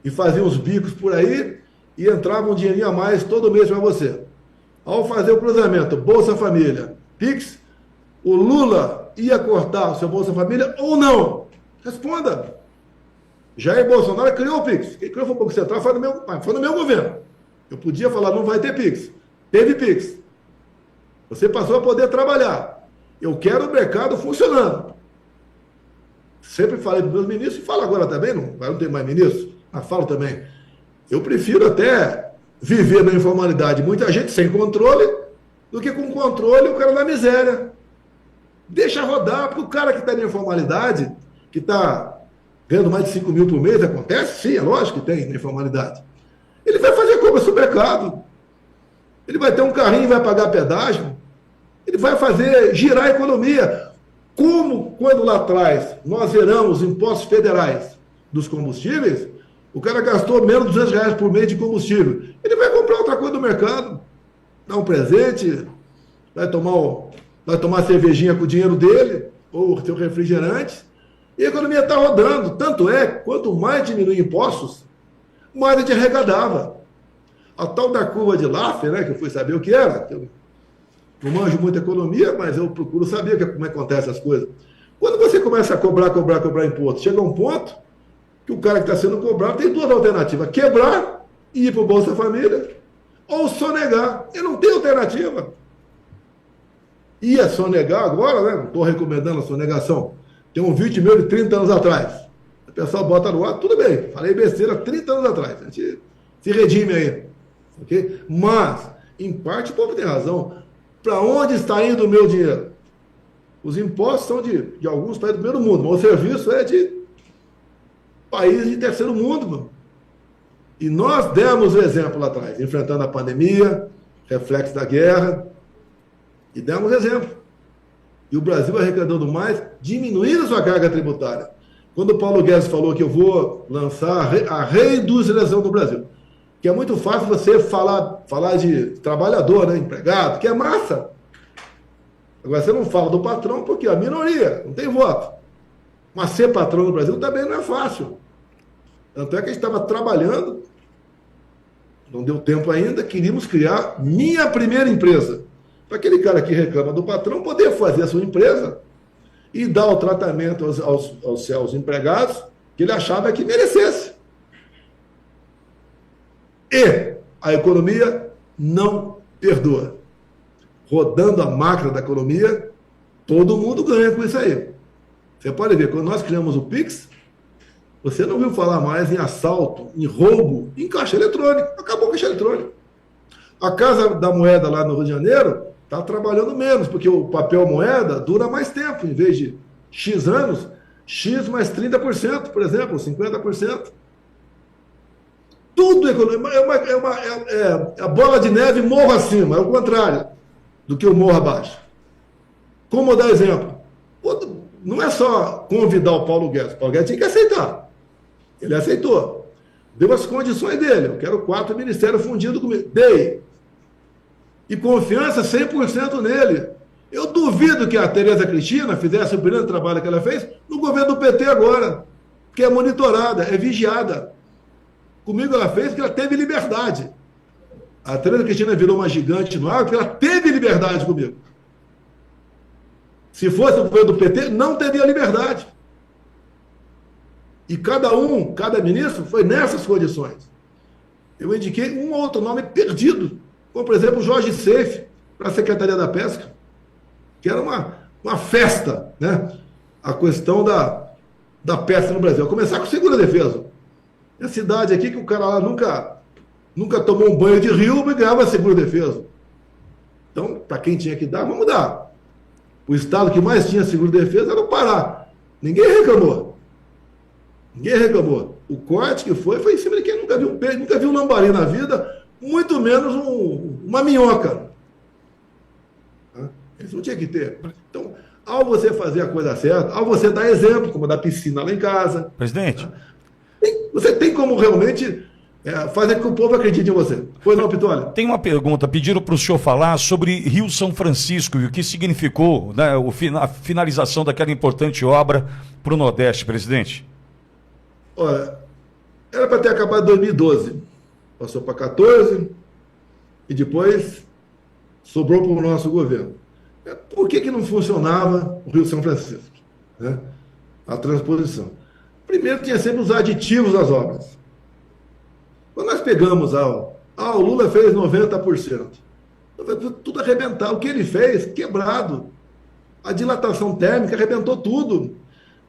e fazia uns bicos por aí e entrava um dinheirinho a mais todo mês para você. Ao fazer o cruzamento Bolsa Família, Pix, o Lula ia cortar o seu Bolsa Família ou não? Responda. Jair Bolsonaro criou o Pix. Quem criou foi o Banco Central, foi no meu governo. Eu podia falar, não vai ter Pix. Teve Pix. Você passou a poder trabalhar. Eu quero o mercado funcionando. Sempre falei para os meus ministros, e falo agora também, não tem mais ministro, mas falo também. Eu prefiro até viver na informalidade, muita gente sem controle, do que com controle o cara na miséria. Deixa rodar, porque o cara que está na informalidade, que está ganhando mais de 5 mil por mês, acontece? Sim, é lógico que tem na informalidade. Ele vai fazer compra no supermercado. Ele vai ter um carrinho e vai pagar pedágio. Ele vai fazer girar a economia. Como quando lá atrás nós zeramos impostos federais dos combustíveis, o cara gastou menos de R$200 por mês de combustível. Ele vai comprar outra coisa no mercado, dar um presente, vai tomar cervejinha com o dinheiro dele, ou seu refrigerante, e a economia está rodando. Tanto é, quanto mais diminui impostos, mais a gente arrecadava. A tal da curva de Laffer, né, que eu fui saber o que era, eu não manjo muito economia, mas eu procuro saber como é que acontecem as coisas. Quando você começa a cobrar imposto, chega a um ponto que o cara que está sendo cobrado tem duas alternativas: quebrar e ir para o Bolsa Família, ou sonegar. Ele não tem alternativa. Ia sonegar agora, né? Não estou recomendando a sonegação. Tem um vídeo meu de 30 anos atrás. O pessoal bota no ar, tudo bem. Falei besteira 30 anos atrás. A gente se redime aí. Okay? Mas, em parte, o povo tem razão. Para onde está indo o meu dinheiro? Os impostos são de alguns países do primeiro mundo, mas o serviço é de países de terceiro mundo. Mano. E nós demos o exemplo lá atrás, enfrentando a pandemia, reflexo da guerra, e demos exemplo. E o Brasil arrecadando mais, diminuindo a sua carga tributária. Quando o Paulo Guedes falou que eu vou lançar a reindustrialização do Brasil, que é muito fácil você falar de trabalhador, né, empregado, que é massa. Agora você não fala do patrão porque é a minoria, não tem voto. Mas ser patrão no Brasil também não é fácil. Tanto é que a gente estava trabalhando, não deu tempo ainda, queríamos criar minha primeira empresa. Para aquele cara que reclama do patrão poder fazer a sua empresa e dar o tratamento aos seus empregados que ele achava que merecesse. E a economia não perdoa. Rodando a máquina da economia, todo mundo ganha com isso aí. Você pode ver, quando nós criamos o Pix, você não viu falar mais em assalto, em roubo, em caixa eletrônico. Acabou o caixa eletrônico. A Casa da Moeda lá no Rio de Janeiro está trabalhando menos, porque o papel moeda dura mais tempo. Em vez de X anos, X mais 30%, por exemplo, 50%. Tudo é a bola de neve morro acima, é o contrário do que o morro abaixo. Como dar exemplo? Não é só convidar o Paulo Guedes. O Paulo Guedes tinha que aceitar. Ele aceitou. Deu as condições dele. Eu quero 4 ministérios fundidos comigo. Dei. E confiança 100% nele. Eu duvido que a Tereza Cristina fizesse o brilhante trabalho que ela fez no governo do PT agora. Que é monitorada, é vigiada. Comigo ela fez porque ela teve liberdade. A Tereza Cristina virou uma gigante no ar porque ela teve liberdade comigo. Se fosse o governo do PT, não teria liberdade. E cada ministro foi nessas condições. Eu indiquei um outro nome perdido, como, por exemplo, o Jorge Seife, para a Secretaria da Pesca, que era uma festa, né? A questão da peça no Brasil. A começar com segunda defesa. É a cidade aqui que o cara lá nunca tomou um banho de rio e ganhava a segunda defesa. Então, para quem tinha que dar, vamos dar. O estado que mais tinha segunda defesa era o Pará. Ninguém reclamou. Ninguém reclamou. O corte que foi em cima de quem nunca viu um peixe, nunca viu um lambari na vida, muito menos uma minhoca. Isso não tinha que ter. Então, ao você fazer a coisa certa, ao você dar exemplo, como dar piscina lá em casa. Presidente. Você tem como realmente fazer com que o povo acredite em você. Pois não, Pitolli? Tem uma pergunta. Pediram para o senhor falar sobre Rio São Francisco e o que significou, né, a finalização daquela importante obra para o Nordeste, presidente. Olha, era para ter acabado em 2012. Passou para 2014 e depois sobrou para o nosso governo. Por que não funcionava o Rio São Francisco? Né? A transposição. Primeiro, tinha sempre os aditivos das obras. Quando nós pegamos o Lula fez 90%. Tudo arrebentar. O que ele fez, quebrado. A dilatação térmica arrebentou tudo.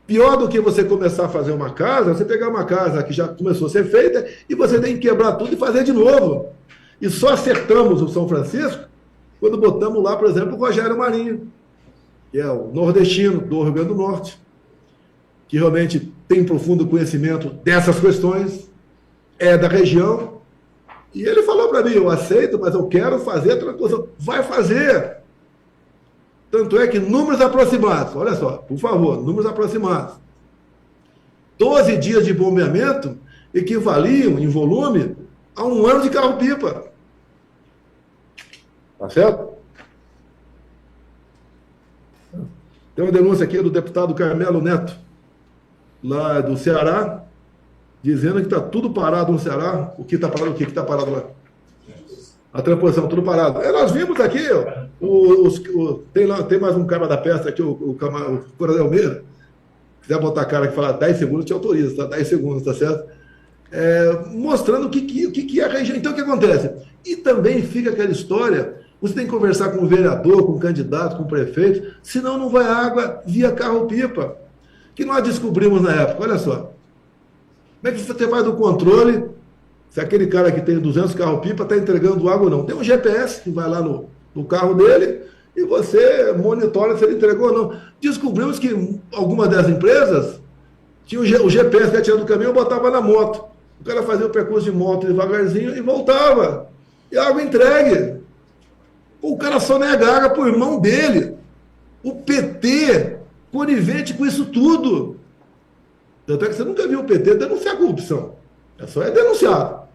Pior do que você começar a fazer uma casa, você pegar uma casa que já começou a ser feita e você tem que quebrar tudo e fazer de novo. E só acertamos o São Francisco quando botamos lá, por exemplo, o Rogério Marinho, que é o nordestino do Rio Grande do Norte, que realmente tem profundo conhecimento dessas questões, é da região, e ele falou para mim, eu aceito, mas eu quero fazer a transposição. Vai fazer! Tanto é que números aproximados, olha só, por favor, números aproximados. 12 dias de bombeamento equivaliam, em volume, a um ano de carro-pipa. Tá certo? Tem uma denúncia aqui do deputado Carmelo Neto, lá do Ceará, dizendo que está tudo parado no Ceará. O que está parado? O que está parado lá? A transposição, tudo parado. Nós vimos aqui, tem mais um cara da peça aqui, o Coronel Meira. Se quiser botar a cara que fala 10 segundos, te autoriza, tá? 10 segundos, tá certo? Mostrando o que é a região. Então, o que acontece? E também fica aquela história, você tem que conversar com o vereador, com o candidato, com o prefeito, senão não vai água via carro-pipa. Que nós descobrimos na época, olha só. Como é que você faz o controle se aquele cara que tem 200 carro-pipa está entregando água ou não? Tem um GPS que vai lá no carro dele e você monitora se ele entregou ou não. Descobrimos que algumas das empresas tinham o GPS que ia tirar do caminhão e botava na moto. O cara fazia o percurso de moto devagarzinho e voltava. E a água entregue. O cara só nega água pro irmão dele. O PT, conivente com isso tudo. Tanto é que você nunca viu o PT denunciar a corrupção. Só é denunciado.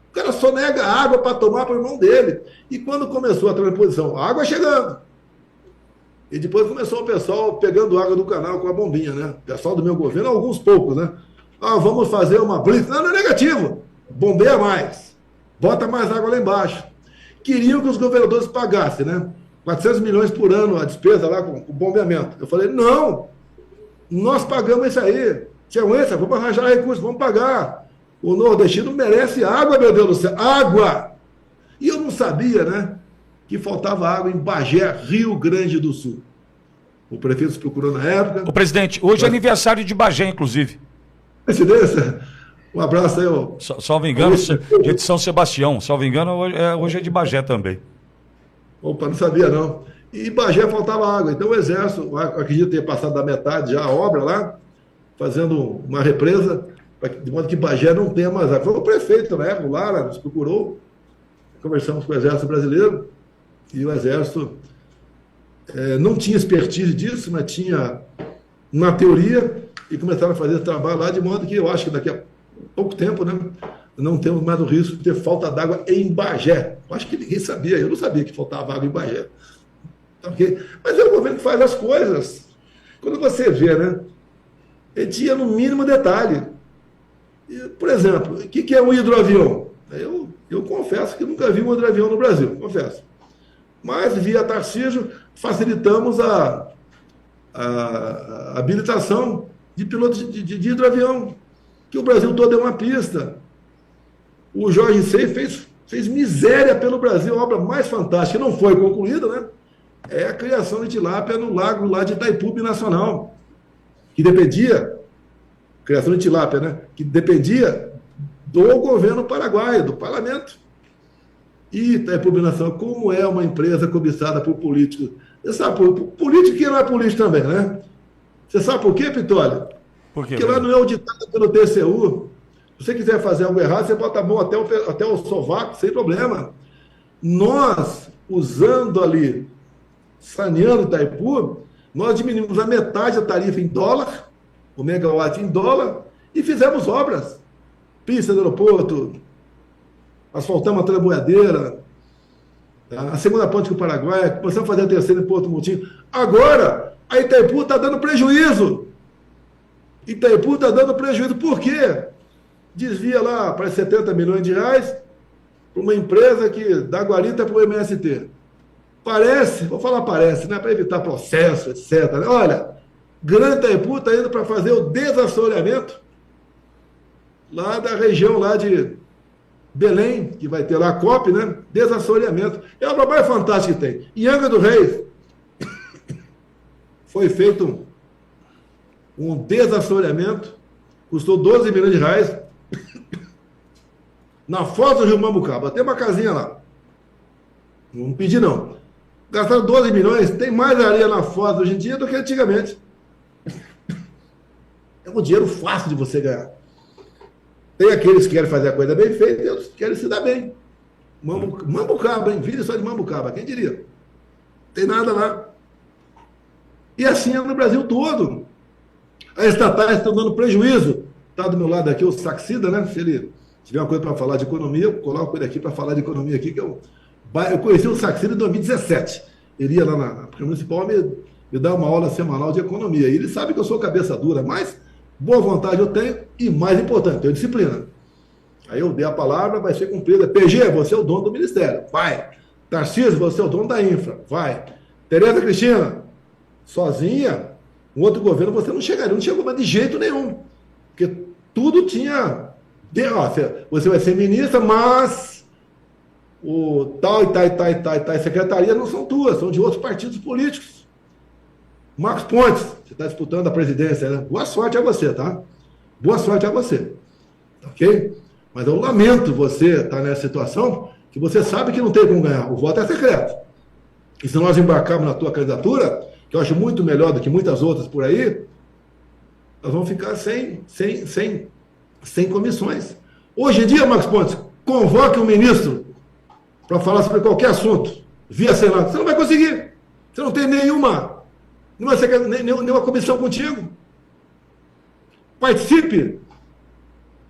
O cara só nega água para tomar para o irmão dele. E quando começou a transposição, a água chegando. E depois começou o pessoal pegando água do canal com a bombinha, né? O pessoal do meu governo, alguns poucos, né? Vamos fazer uma blitz. Não é negativo. Bombeia mais. Bota mais água lá embaixo. Queriam que os governadores pagassem, né? 400 milhões por ano a despesa lá com o bombeamento. Eu falei, não. Nós pagamos isso aí. Vamos arranjar recursos, vamos pagar. O nordestino merece água, meu Deus do céu. Água! E eu não sabia, né? Que faltava água em Bagé, Rio Grande do Sul. O prefeito se procurou na época. O presidente, hoje é aniversário de Bagé, inclusive. Coincidência? Um abraço aí, salvo engano, de São Sebastião. Salvo engano, hoje é de Bagé também. Opa, não sabia não. E em Bagé faltava água. Então o Exército, acredito ter passado da metade já a obra lá, fazendo uma represa, de modo que Bagé não tenha mais água. Foi o prefeito, né? O Lara nos procurou, conversamos com o Exército Brasileiro, e o Exército não tinha expertise disso, mas tinha na teoria, e começaram a fazer esse trabalho lá, de modo que eu acho que daqui a pouco tempo, né, não temos mais o risco de ter falta d'água em Bagé. Eu acho que ninguém sabia, eu não sabia que faltava água em Bagé. Okay? Mas é o governo que faz as coisas. Quando você vê, né, ele tinha no mínimo detalhe. Por exemplo, o que é um hidroavião? Eu confesso que nunca vi um hidroavião no Brasil, confesso. Mas, via Tarcísio, facilitamos a habilitação de pilotos de hidroavião, que o Brasil todo é uma pista. O Jorge Sey fez miséria pelo Brasil, a obra mais fantástica, que não foi concluída, né? É a criação de tilápia no lago lá de Itaipu Nacional, que dependia criação de tilápia, né? Que dependia do governo paraguaio, do parlamento. E Itaipu Binação, como é uma empresa cobiçada por políticos. Você sabe, por político que não é político também, né? Você sabe por quê, Pitoli? Por quê? Porque lá não é auditado pelo TCU. Se você quiser fazer algo errado, você bota a mão até o sovaco, sem problema. Nós, usando ali, saneando Itaipu, nós diminuímos a metade da tarifa em dólar, o megawatt em dólar, e fizemos obras. Pista do aeroporto, asfaltamos a Tremoedadeira, a segunda ponte com o Paraguai, começamos a fazer a terceira em Porto Moutinho. Agora, a Itaipu está dando prejuízo. Itaipu está dando prejuízo. Por quê? Desvia lá para 70 milhões de reais para uma empresa que dá guarita para o MST. Parece, vou falar parece, né? Para evitar processo, etc. Olha, Grande Itaipu está indo para fazer o desassoreamento lá da região lá de Belém, que vai ter lá a COP, né? Desassoreamento. É o trabalho fantástico que tem. Em Angra do Reis, foi feito um desassoreamento, custou 12 milhões de reais, na foz do Rio Mambucaba. Tem uma casinha lá. Não pedi, não. Gastaram 12 milhões, tem mais areia na foz hoje em dia do que antigamente. É um dinheiro fácil de você ganhar. Tem aqueles que querem fazer a coisa bem feita e outros que querem se dar bem. Mambucaba, hein? Vídeo só de Mambucaba, quem diria? Tem nada lá. E assim é no Brasil todo. As estatais estão dando prejuízo. Está do meu lado aqui o Saxida, né? Se ele tiver uma coisa para falar de economia, eu coloco ele aqui para falar de economia aqui, que eu conheci o Saxida em 2017. Ele ia lá na Câmara Municipal me dar uma aula semanal de economia. E ele sabe que eu sou cabeça dura, mas boa vontade eu tenho e, mais importante, tenho disciplina. Aí eu dei a palavra, vai ser cumprida. PG, você é o dono do ministério. Vai. Tarcísio, você é o dono da infra. Vai. Tereza Cristina, sozinha, um outro governo você não chegaria. Não chegou mais de jeito nenhum. Porque tudo tinha... Você vai ser ministra, mas o tal e secretaria não são tuas, são de outros partidos políticos. Marcos Pontes, você está disputando a presidência, né? Boa sorte a você, tá? Boa sorte a você. Ok? Mas eu lamento você estar nessa situação que você sabe que não tem como ganhar. O voto é secreto. E se nós embarcarmos na tua candidatura, que eu acho muito melhor do que muitas outras por aí, nós vamos ficar sem comissões. Hoje em dia, Marcos Pontes, convoque um ministro para falar sobre qualquer assunto via Senado. Você não vai conseguir. Você não tem nenhuma comissão contigo. Participe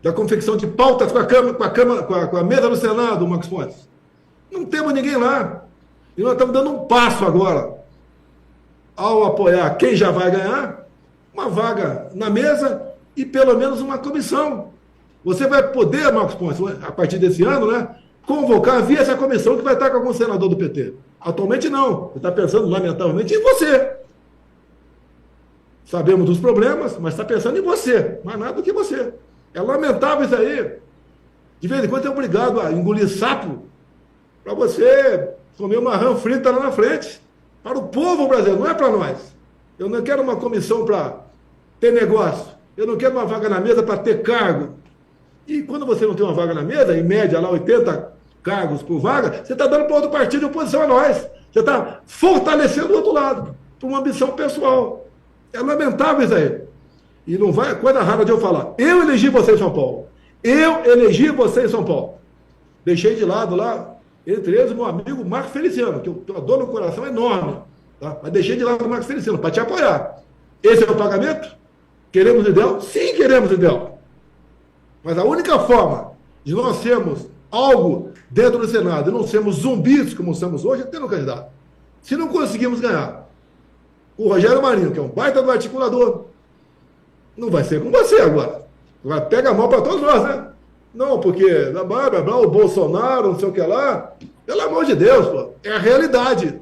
da confecção de pautas com a mesa do Senado, Marcos Pontes. Não temos ninguém lá. E nós estamos dando um passo agora ao apoiar quem já vai ganhar uma vaga na mesa e pelo menos uma comissão. Você vai poder, Marcos Pontes, a partir desse ano, né, convocar via essa comissão que vai estar com algum senador do PT. Atualmente não. Você está pensando, lamentavelmente, em você. Sabemos dos problemas, mas está pensando em você. Mais nada do que você. É lamentável isso aí. De vez em quando é obrigado a engolir sapo para você comer uma rã frita lá na frente. Para o povo brasileiro, não é para nós. Eu não quero uma comissão para ter negócio. Eu não quero uma vaga na mesa para ter cargo. E quando você não tem uma vaga na mesa, em média lá 80 cargos por vaga, você está dando para outro partido de oposição a nós. Você está fortalecendo o outro lado, por uma ambição pessoal. É lamentável isso aí. E não vai, coisa rara de eu falar. Eu elegi você em São Paulo. Eu elegi você em São Paulo. Deixei de lado lá, entre eles, o meu amigo Marco Feliciano, que eu adoro no coração enorme. Tá? Mas deixei de lado o Marco Feliciano para te apoiar. Esse é o pagamento? Queremos o ideal? Sim, queremos o ideal. Mas a única forma de nós sermos algo dentro do Senado e não sermos zumbis como somos hoje é tendo um candidato. Se não conseguimos ganhar o Rogério Marinho, que é um baita do articulador, não vai ser com você agora. Vai pegar a mão para todos nós, né? Não, porque o Bolsonaro, não sei o que lá. Pelo amor de Deus, pô, é a realidade.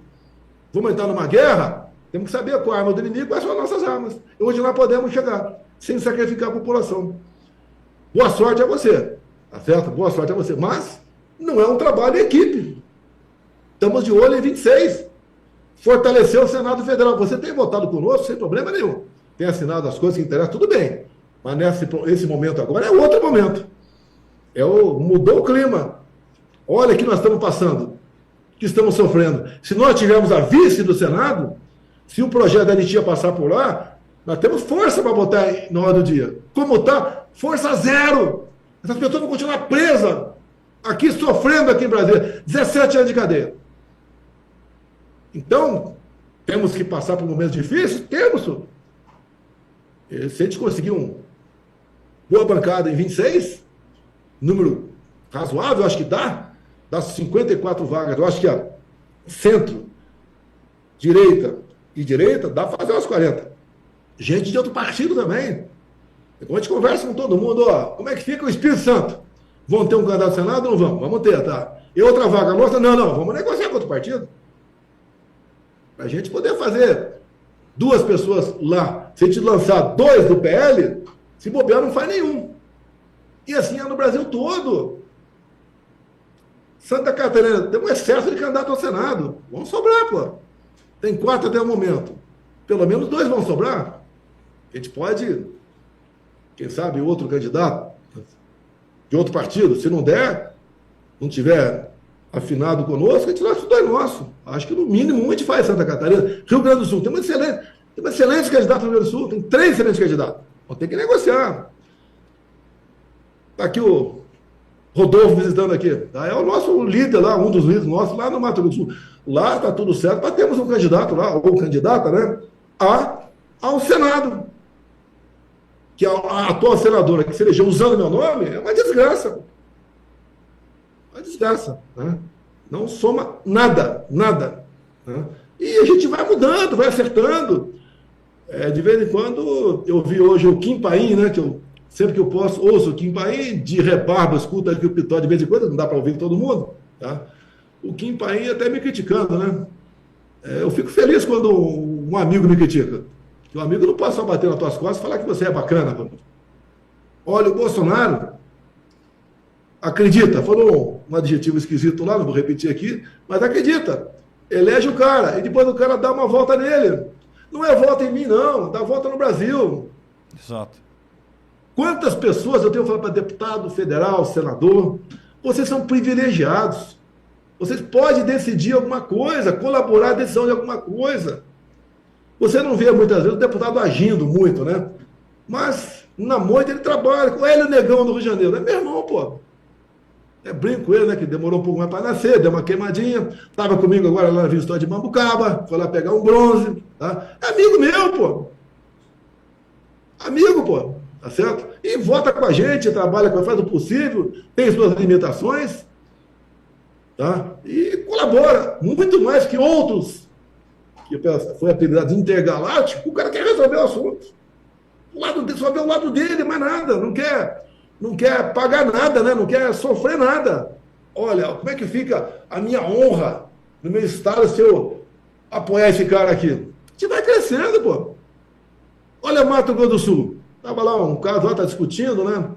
Vamos entrar numa guerra, temos que saber qual a arma do inimigo, quais são as nossas armas. E onde nós podemos chegar, sem sacrificar a população. Boa sorte a você, tá certo? Boa sorte a você. Mas não é um trabalho em equipe. Estamos de olho em 26. Fortalecer o Senado Federal. Você tem votado conosco sem problema nenhum. Tem assinado as coisas que interessam, tudo bem. Mas esse momento agora é outro momento. Mudou o clima. Olha o que nós estamos passando, que estamos sofrendo. Se nós tivermos a vice do Senado, se o projeto da anistia passar por lá, nós temos força para botar na hora do dia. Como está? Força zero. Essas pessoas vão continuar presas aqui, sofrendo aqui em Brasília. 17 anos de cadeia. Então, temos que passar por momentos difíceis? Temos. Se a gente conseguir uma boa bancada em 26, número razoável, acho que dá. Das 54 vagas, eu acho que a centro, direita e direita, dá para fazer umas 40. Gente de outro partido também. Como a gente conversa com todo mundo, ó, como é que fica o Espírito Santo? Vão ter um candidato ao Senado ou não vamos? Vamos ter, tá? E outra vaga nossa? Não, vamos negociar com outro partido. Para a gente poder fazer 2 pessoas lá. Se a gente lançar 2 do PL, se bobear não faz nenhum. E assim é no Brasil todo. Santa Catarina tem um excesso de candidato ao Senado. Vão sobrar, pô. Tem 4 até o momento. Pelo menos 2 vão sobrar. A gente pode, quem sabe, outro candidato de outro partido. Se não der, não tiver afinado conosco, a gente lança os 2 nossos. Acho que no mínimo um a gente faz Santa Catarina. Rio Grande do Sul tem um excelente candidato no Rio Grande do Sul. Tem 3 excelentes candidatos. Vamos ter que negociar. Está aqui o Rodolfo visitando aqui. Tá? É o nosso líder lá, um dos líderes nossos, lá no Mato Grosso do Sul. Lá está tudo certo, mas temos um candidato lá, ou candidata, né, ao Senado. Que a atual senadora que se elegeu usando meu nome é uma desgraça. Uma desgraça. Né? Não soma nada. Né? E a gente vai mudando, vai acertando. De vez em quando, eu vi hoje o Kim Paim, né, sempre que eu posso, ouço o Kim Paim, de rebarba, escuta aqui o Pitó de vez em quando, não dá para ouvir todo mundo. Tá? O Kim Paim até me criticando, né? Eu fico feliz quando um amigo me critica. Que o amigo não pode só bater nas tuas costas e falar que você é bacana. Pô. Olha, o Bolsonaro acredita, falou um adjetivo esquisito lá, não vou repetir aqui, mas acredita. Elege o cara e depois o cara dá uma volta nele. Não é volta em mim, não, dá volta no Brasil. Exato. Quantas pessoas eu tenho falado para deputado federal, senador, vocês são privilegiados. Vocês podem decidir alguma coisa, colaborar na decisão de alguma coisa. Você não vê muitas vezes o deputado agindo muito, né? Mas na moita ele trabalha. Com ele, o Negão do Rio de Janeiro. É meu irmão, pô. Brinco com ele, né? Que demorou um pouco mais para nascer, deu uma queimadinha. Estava comigo agora lá na Vila História de Mambucaba. Foi lá pegar um bronze. Tá? É amigo meu, pô. Amigo, pô. Tá certo? E vota com a gente, trabalha com a faz o possível, tem suas limitações, tá? E colabora, muito mais que outros, que foi apelidado de intergaláctico, o cara quer resolver o assunto. Só vê o lado dele, mais nada, não quer pagar nada, né? Não quer sofrer nada. Olha, como é que fica a minha honra no meu estado se eu apoiar esse cara aqui? A gente vai crescendo, pô. Olha Mato Grosso do Sul. Estava lá um caso, lá está discutindo, né?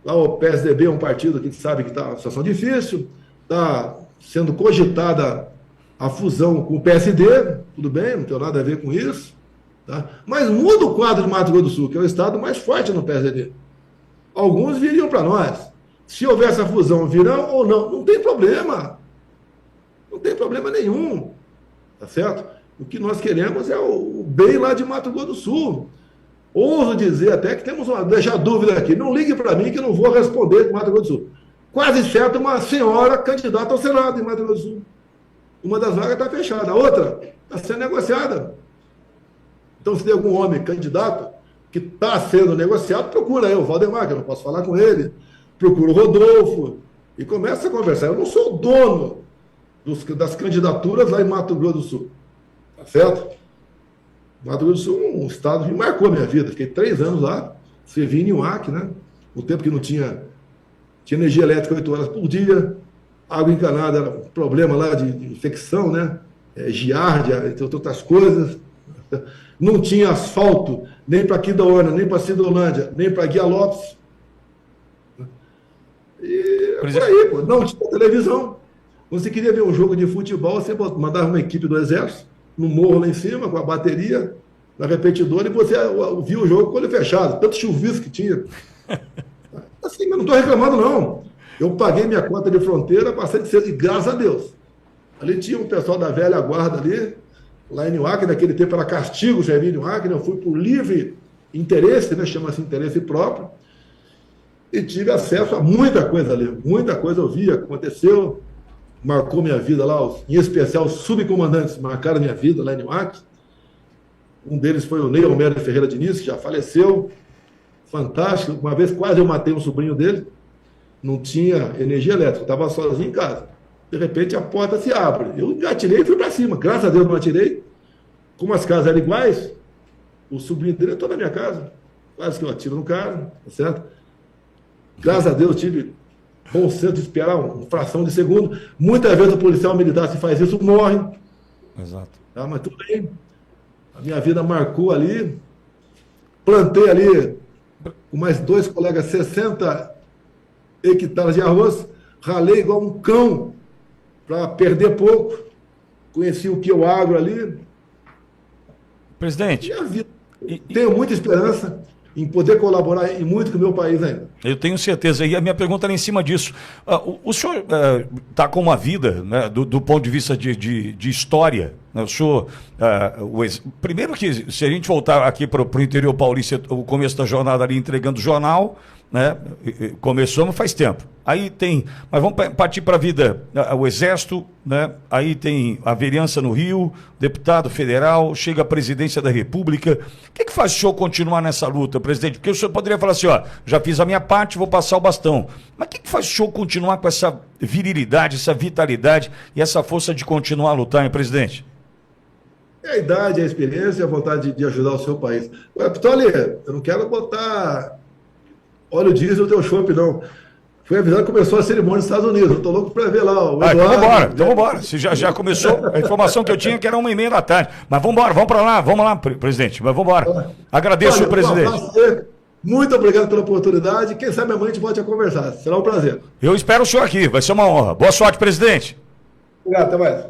Lá o PSDB é um partido que sabe que está uma situação difícil, está sendo cogitada a fusão com o PSD, tudo bem, não tem nada a ver com isso, tá? Mas muda o quadro de Mato Grosso do Sul, que é o estado mais forte no PSDB. Alguns viriam para nós. Se houver essa fusão, virão ou não, não tem problema. Não tem problema nenhum, tá certo? O que nós queremos é o bem lá de Mato Grosso do Sul. Ouso dizer até que temos deixar dúvida aqui. Não ligue para mim que eu não vou responder com Mato Grosso do Sul. Quase certo uma senhora candidata ao Senado em Mato Grosso do Sul. Uma das vagas está fechada, a outra está sendo negociada. Então, se tem algum homem candidato que está sendo negociado, procura aí o Valdemar, que eu não posso falar com ele. Procura o Rodolfo e começa a conversar. Eu não sou o dono das candidaturas lá em Mato Grosso do Sul. Tá certo? Mato Grosso do Sul é um estado que marcou a minha vida. Fiquei 3 anos lá, servi em UAC, né? O tempo que não tinha energia elétrica 8 horas por dia, água encanada era um problema lá de infecção, né? Giardia, entre outras coisas. Não tinha asfalto nem para Aquidauana, nem para Cidrolândia, nem para Guia Lopes. E por aí, pô. Não tinha televisão. Você queria ver um jogo de futebol, você mandava uma equipe do Exército no morro lá em cima, com a bateria, na repetidora e você viu o jogo com o olho fechado, tanto chuvisco que tinha. Assim, eu não estou reclamando, não. Eu paguei minha conta de fronteira, passei de cedo, e graças a Deus. Ali tinha um pessoal da velha guarda ali, lá em Newak, naquele tempo era castigo servir em Newak, né? Eu fui por livre interesse, né? Chama-se interesse próprio, e tive acesso a muita coisa ali, muita coisa eu vi, aconteceu, marcou minha vida lá, em especial os subcomandantes marcaram minha vida lá em Newak. Um deles foi o Ney Almeida Ferreira Diniz, que já faleceu, fantástico, uma vez quase eu matei um sobrinho dele, não tinha energia elétrica, estava sozinho em casa. De repente a porta se abre. Eu atirei e fui para cima. Graças a Deus não atirei. Como as casas eram iguais, o sobrinho dele entrou na minha casa. Quase que eu atiro no cara, tá certo? Graças a Deus eu tive bom senso de esperar uma fração de segundo. Muitas vezes o policial militar, se faz isso, morre. Exato. Tá, mas tudo bem. A minha vida marcou ali. Plantei ali com mais 2 colegas 60 hectares de arroz. Ralei igual um cão para perder pouco. Conheci o que eu agro ali. Presidente. E a vida. Tenho muita esperança em poder colaborar e muito com o meu país ainda. Eu tenho certeza. E a minha pergunta era em cima disso. O senhor está com uma vida, né, do ponto de vista de história. Né, o senhor, primeiro que, se a gente voltar aqui para o interior paulista, o começo da jornada ali entregando jornal, né, começamos faz tempo. Aí tem, mas vamos partir para a vida, o Exército, né, aí tem a vereança no Rio, deputado federal, chega a presidência da República. O que faz o senhor continuar nessa luta, presidente? Porque o senhor poderia falar assim, ó, já fiz a minha parte, vou passar o bastão. Mas o que faz o senhor continuar com essa virilidade, essa vitalidade e essa força de continuar a lutar, hein, presidente? É a idade, a experiência, a vontade de ajudar o seu país. Ué, Pitoli, eu não quero botar óleo diesel no teu chopp, não. Foi avisado que começou a cerimônia nos Estados Unidos. Eu tô louco para ver lá. O Eduardo, então vamos embora. Se já começou, a informação que eu tinha que era 1h30 da tarde. Mas vamos embora, vamos lá, presidente. Mas vamos embora. Agradeço, olha, presidente. Muito obrigado pela oportunidade. Quem sabe amanhã a gente volte a conversar. Será um prazer. Eu espero o senhor aqui, vai ser uma honra. Boa sorte, presidente. Obrigado, até mais.